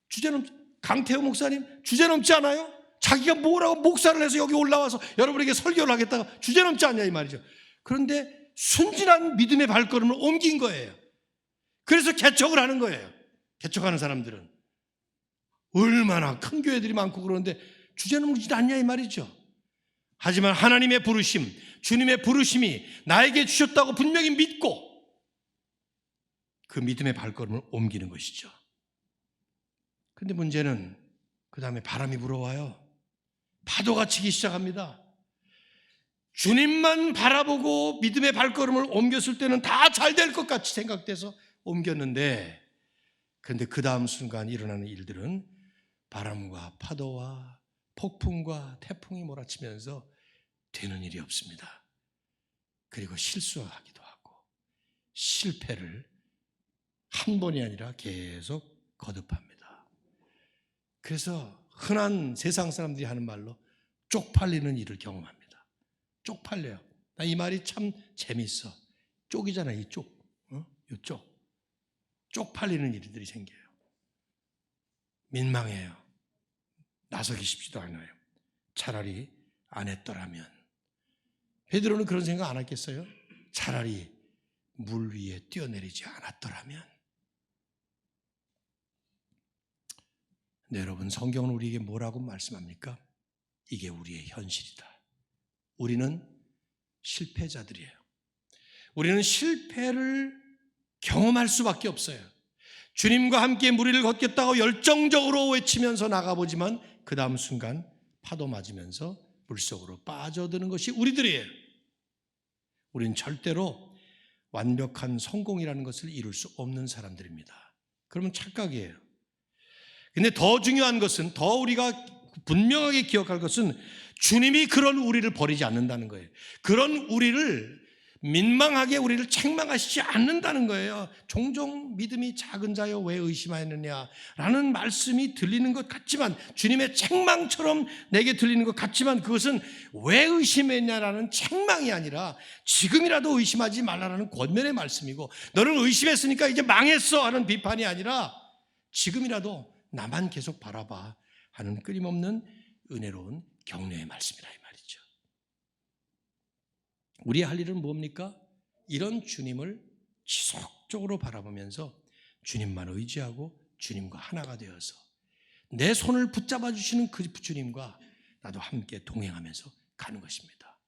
주제 넘지. 강태호 목사님 주제 넘지 않아요? 자기가 뭐라고 목사를 해서 여기 올라와서 여러분에게 설교를 하겠다가 주제 넘지 않냐 이 말이죠. 그런데 순진한 믿음의 발걸음을 옮긴 거예요. 그래서 개척을 하는 거예요. 개척하는 사람들은 얼마나 큰 교회들이 많고 그러는데 주제 넘지 않냐 이 말이죠. 하지만 하나님의 부르심, 주님의 부르심이 나에게 주셨다고 분명히 믿고 그 믿음의 발걸음을 옮기는 것이죠. 그런데 문제는 그 다음에 바람이 불어와요. 파도가 치기 시작합니다. 주님만 바라보고 믿음의 발걸음을 옮겼을 때는 다 잘 될 것 같이 생각돼서 옮겼는데, 그런데 그 다음 순간 일어나는 일들은 바람과 파도와 폭풍과 태풍이 몰아치면서 되는 일이 없습니다. 그리고 실수하기도 하고 실패를 한 번이 아니라 계속 거듭합니다. 그래서 흔한 세상 사람들이 하는 말로 쪽팔리는 일을 경험합니다. 쪽팔려요. 나 이 말이 참 재밌어. 쪽이잖아, 이 쪽. 이 쪽. 쪽팔리는 일들이 생겨요. 민망해요. 나서기 쉽지도 않아요. 차라리 안 했더라면. 베드로는 그런 생각 안 했겠어요? 차라리 물 위에 뛰어내리지 않았더라면. 네, 여러분, 성경은 우리에게 뭐라고 말씀합니까? 이게 우리의 현실이다. 우리는 실패자들이에요. 우리는 실패를 경험할 수밖에 없어요. 주님과 함께 물 위를 걷겠다고 열정적으로 외치면서 나가보지만 그 다음 순간 파도 맞으면서 물속으로 빠져드는 것이 우리들이에요. 우리는 절대로 완벽한 성공이라는 것을 이룰 수 없는 사람들입니다. 그러면 착각이에요. 근데 더 중요한 것은, 더 우리가 분명하게 기억할 것은 주님이 그런 우리를 버리지 않는다는 거예요. 그런 우리를 민망하게 우리를 책망하시지 않는다는 거예요. 종종 믿음이 작은 자여 왜 의심하였느냐라는 말씀이 들리는 것 같지만, 주님의 책망처럼 내게 들리는 것 같지만, 그것은 왜 의심했냐라는 책망이 아니라 지금이라도 의심하지 말라라는 권면의 말씀이고, 너는 의심했으니까 이제 망했어 하는 비판이 아니라 지금이라도 나만 계속 바라봐 하는 끊임없는 은혜로운 격려의 말씀이라 이 말이죠. 우리 할 일은 뭡니까? 이런 주님을 지속적으로 바라보면서 주님만 의지하고 주님과 하나가 되어서 내 손을 붙잡아 주시는 그 주님과 나도 함께 동행하면서 가는 것입니다.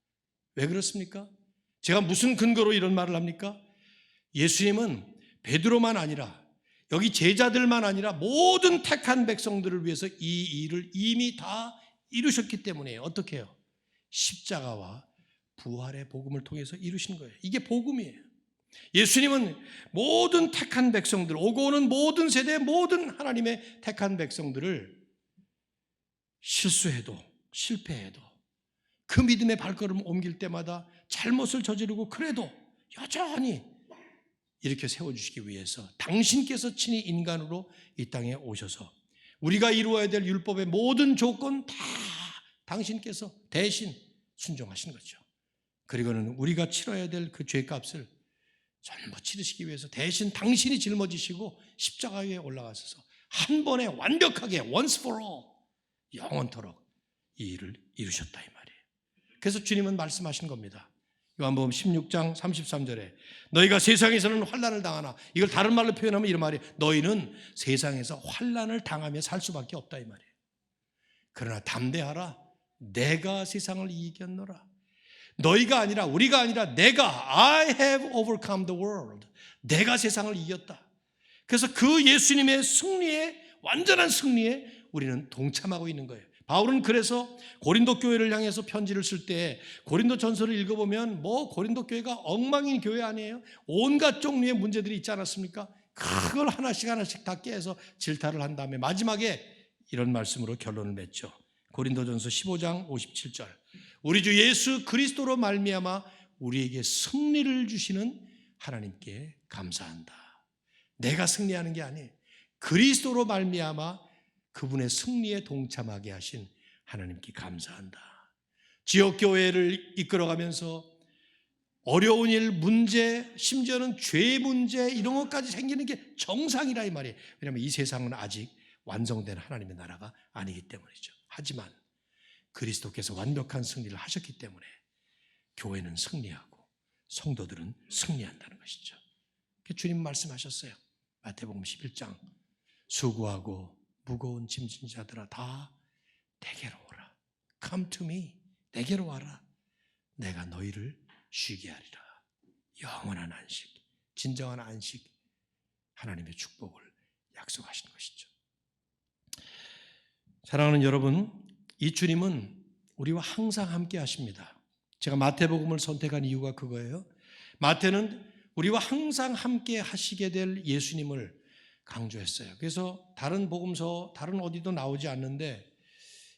왜 그렇습니까? 제가 무슨 근거로 이런 말을 합니까? 예수님은 베드로만 아니라 여기 제자들만 아니라 모든 택한 백성들을 위해서 이 일을 이미 다 이루셨기 때문에 어떻게 해요? 십자가와 부활의 복음을 통해서 이루신 거예요. 이게 복음이에요. 예수님은 모든 택한 백성들, 오고 오는 모든 세대 모든 하나님의 택한 백성들을 실수해도 실패해도 그 믿음의 발걸음을 옮길 때마다 잘못을 저지르고 그래도 여전히 이렇게 세워주시기 위해서 당신께서 친히 인간으로 이 땅에 오셔서 우리가 이루어야 될 율법의 모든 조건 다 당신께서 대신 순종하신 거죠. 그리고는 우리가 치러야 될 그 죄값을 전부 치르시기 위해서 대신 당신이 짊어지시고 십자가에 올라가셔서 한 번에 완벽하게 once for all 영원토록 이 일을 이루셨다 이 말이에요. 그래서 주님은 말씀하신 겁니다. 요한복음 16장 33절에 너희가 세상에서는 환난을 당하나, 이걸 다른 말로 표현하면 이런 말이에요. 너희는 세상에서 환난을 당하며 살 수밖에 없다 이 말이에요. 그러나 담대하라, 내가 세상을 이겼노라. 너희가 아니라, 우리가 아니라 내가 I have overcome the world. 내가 세상을 이겼다. 그래서 그 예수님의 승리에, 완전한 승리에 우리는 동참하고 있는 거예요. 바울은 그래서 고린도 교회를 향해서 편지를 쓸 때 고린도 전서를 읽어보면 고린도 교회가 엉망인 교회 아니에요? 온갖 종류의 문제들이 있지 않았습니까? 그걸 하나씩 다 깨서 질타를 한 다음에 마지막에 이런 말씀으로 결론을 맺죠. 고린도전서 15장 57절. 우리 주 예수 그리스도로 말미암아 우리에게 승리를 주시는 하나님께 감사한다. 내가 승리하는 게 아니에요. 그리스도로 말미암아 그분의 승리에 동참하게 하신 하나님께 감사한다. 지역교회를 이끌어가면서 어려운 일, 문제, 심지어는 죄 문제 이런 것까지 생기는 게 정상이라 이 말이에요. 왜냐하면 이 세상은 아직 완성된 하나님의 나라가 아니기 때문이죠. 하지만 그리스도께서 완벽한 승리를 하셨기 때문에 교회는 승리하고 성도들은 승리한다는 것이죠. 주님 말씀하셨어요. 마태복음 11장 수고하고 무거운 짐진 자들아 다 내게로 오라. Come to me. 내게로 와라. 내가 너희를 쉬게 하리라. 영원한 안식, 진정한 안식, 하나님의 축복을 약속하시는 것이죠. 사랑하는 여러분, 이 주님은 우리와 항상 함께 하십니다. 제가 마태복음을 선택한 이유가 그거예요. 마태는 우리와 항상 함께 하시게 될 예수님을 강조했어요. 그래서 다른 복음서, 다른 어디도 나오지 않는데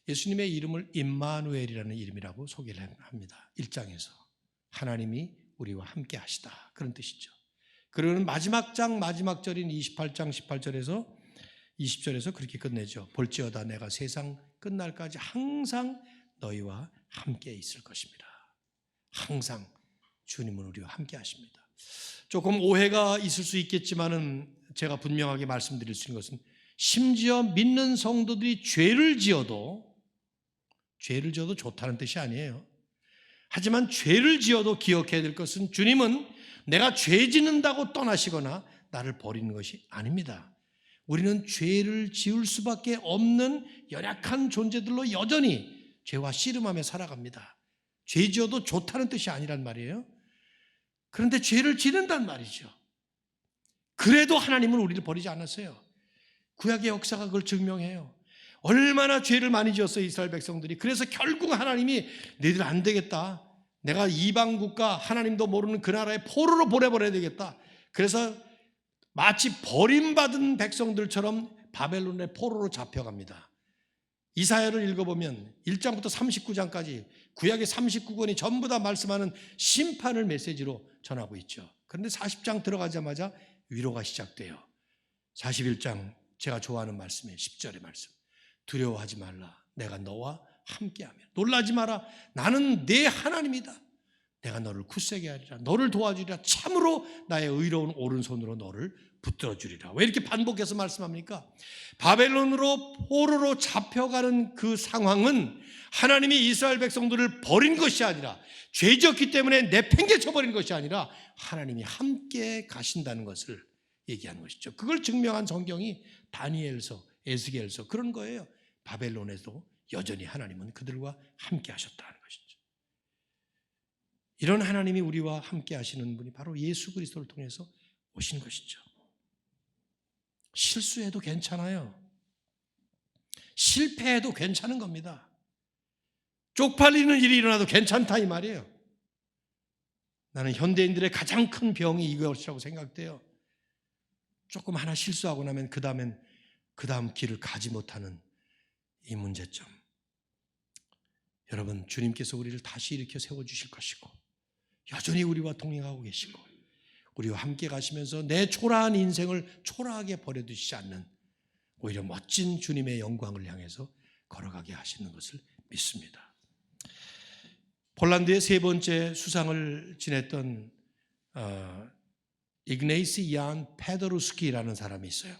예수님의 이름을 임마누엘이라는 이름이라고 소개를 합니다. 1장에서 하나님이 우리와 함께 하시다 그런 뜻이죠. 그리고는 마지막 장 마지막 절인 28장 18절에서 20절에서 그렇게 끝내죠. 볼지어다 내가 세상 끝날까지 항상 너희와 함께 있을 것입니다. 항상 주님은 우리와 함께 하십니다. 조금 오해가 있을 수 있겠지만은 제가 분명하게 말씀드릴 수 있는 것은 심지어 믿는 성도들이 죄를 지어도 좋다는 뜻이 아니에요. 하지만 죄를 지어도 기억해야 될 것은 주님은 내가 죄 짓는다고 떠나시거나 나를 버리는 것이 아닙니다. 우리는 죄를 지을 수밖에 없는 연약한 존재들로 여전히 죄와 씨름하며 살아갑니다. 죄 지어도 좋다는 뜻이 아니란 말이에요. 그런데 죄를 지른단 말이죠. 그래도 하나님은 우리를 버리지 않았어요. 구약의 역사가 그걸 증명해요. 얼마나 죄를 많이 지었어요, 이스라엘 백성들이. 그래서 결국 하나님이 너희들 안 되겠다. 내가 이방 국가 하나님도 모르는 그 나라에 포로로 보내버려야 되겠다. 그래서 마치 버림받은 백성들처럼 바벨론의 포로로 잡혀갑니다. 이사야를 읽어보면 1장부터 39장까지 구약의 39권이 전부 다 말씀하는 심판을 메시지로 전하고 있죠. 그런데 40장 들어가자마자 위로가 시작돼요. 41장 제가 좋아하는 말씀이에요. 10절의 말씀. 두려워하지 말라. 내가 너와 함께하며. 놀라지 마라. 나는 네 하나님이다. 내가 너를 굳세게 하리라. 너를 도와주리라. 참으로 나의 의로운 오른손으로 너를 붙들어 주리라. 왜 이렇게 반복해서 말씀합니까? 바벨론으로 포로로 잡혀가는 그 상황은 하나님이 이스라엘 백성들을 버린 것이 아니라, 죄졌기 때문에 내팽개쳐 버린 것이 아니라 하나님이 함께 가신다는 것을 얘기하는 것이죠. 그걸 증명한 성경이 다니엘서, 에스겔서 그런 거예요. 바벨론에도 여전히 하나님은 그들과 함께 하셨다는 것이죠. 이런 하나님이 우리와 함께 하시는 분이 바로 예수 그리스도를 통해서 오신 것이죠. 실수해도 괜찮아요. 실패해도 괜찮은 겁니다. 쪽팔리는 일이 일어나도 괜찮다 이 말이에요. 나는 현대인들의 가장 큰 병이 이것이라고 생각돼요. 조금 하나 실수하고 나면 그 다음 길을 가지 못하는 이 문제점. 여러분, 주님께서 우리를 다시 일으켜 세워주실 것이고 여전히 우리와 동행하고 계시고 우리와 함께 가시면서 내 초라한 인생을 초라하게 버려두시지 않는 오히려 멋진 주님의 영광을 향해서 걸어가게 하시는 것을 믿습니다. 폴란드의 세 번째 수상을 지냈던 이그네이시 얀 페더루스키라는 사람이 있어요.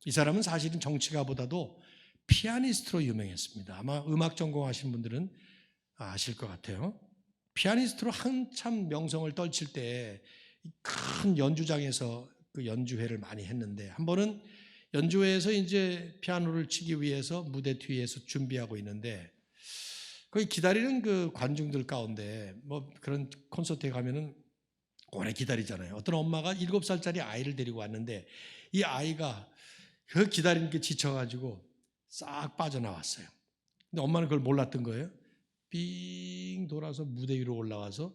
이 사람은 사실은 정치가보다도 피아니스트로 유명했습니다. 아마 음악 전공하신 분들은 아실 것 같아요. 피아니스트로 한참 명성을 떨칠 때 큰 연주장에서 그 연주회를 많이 했는데 한 번은 연주회에서 이제 피아노를 치기 위해서 무대 뒤에서 준비하고 있는데 거기 기다리는 그 관중들 가운데 뭐 그런 콘서트에 가면은 오래 기다리잖아요. 어떤 엄마가 7살짜리 아이를 데리고 왔는데 이 아이가 그 기다리는 게 지쳐가지고 싹 빠져나왔어요. 근데 엄마는 그걸 몰랐던 거예요. 빙 돌아서 무대 위로 올라와서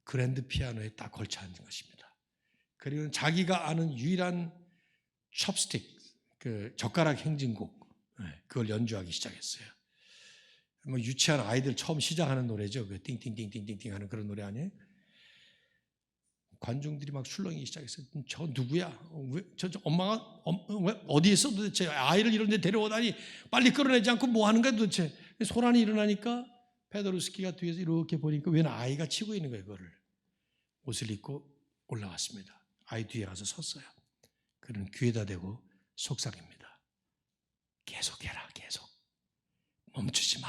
그랜드 피아노에 딱 걸쳐 앉은 것입니다. 그리고 자기가 아는 유일한 첩스틱, 그 젓가락 행진곡, 그걸 연주하기 시작했어요. 뭐 유치한 아이들 처음 시작하는 노래죠. 그 띵띵띵띵띵띵 하는 그런 노래 아니에요? 관중들이 막 술렁이기 시작했어요. 저 누구야? 저 엄마가 왜 어디 있어 도대체? 아이를 이런 데 데려오다니 빨리 끌어내지 않고 뭐 하는 거야 도대체? 소란이 일어나니까 페더루스키가 뒤에서 이렇게 보니까 웬 아이가 치고 있는 거예요. 그거를 옷을 입고 올라왔습니다. 아이 뒤에 가서 섰어요. 그는 귀에다 대고 속삭입니다. 계속해라, 계속. 멈추지 마.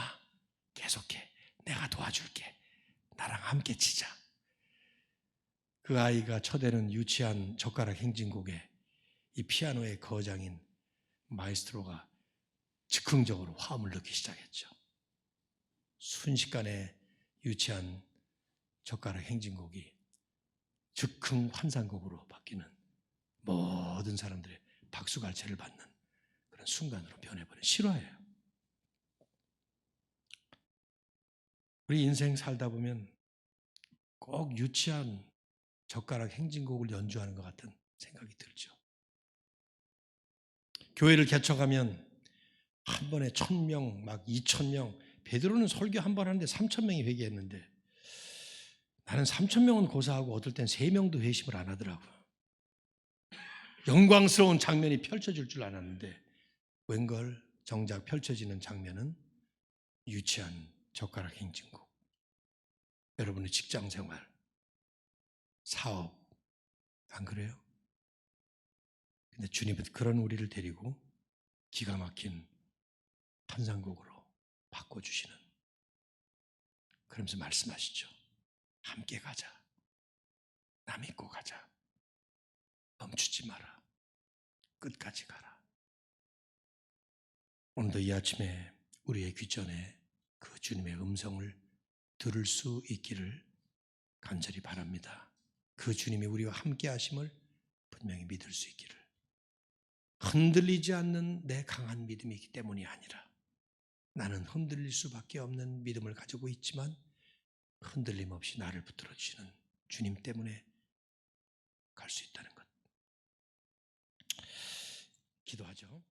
계속해. 내가 도와줄게. 나랑 함께 치자. 그 아이가 쳐대는 유치한 젓가락 행진곡에 이 피아노의 거장인 마에스트로가 즉흥적으로 화음을 넣기 시작했죠. 순식간에 유치한 젓가락 행진곡이 즉흥 환상곡으로 바뀌는 모든 사람들의 박수갈채를 받는 그런 순간으로 변해버린 실화예요. 우리 인생 살다 보면 꼭 유치한 젓가락 행진곡을 연주하는 것 같은 생각이 들죠. 교회를 개척하면 한 번에 1,000명, 막 2,000명, 베드로는 설교 한 번 하는데 3,000명이 회개했는데 나는 3,000명은 고사하고 어떨 땐 3명도 회심을 안 하더라고요. 영광스러운 장면이 펼쳐질 줄 알았는데 웬걸 정작 펼쳐지는 장면은 유치한 젓가락 행진곡. 여러분의 직장생활, 사업 안 그래요? 근데 주님은 그런 우리를 데리고 기가 막힌 환상곡으로 바꿔주시는, 그러면서 말씀하시죠. 함께 가자. 나 믿고 가자. 멈추지 마라. 끝까지 가라. 오늘도 이 아침에 우리의 귀전에 그 주님의 음성을 들을 수 있기를 간절히 바랍니다. 그 주님이 우리와 함께 하심을 분명히 믿을 수 있기를. 흔들리지 않는 내 강한 믿음이기 때문이 아니라 나는 흔들릴 수밖에 없는 믿음을 가지고 있지만 흔들림 없이 나를 붙들어 주시는 주님 때문에 갈 수 있다는 것. 기도하죠.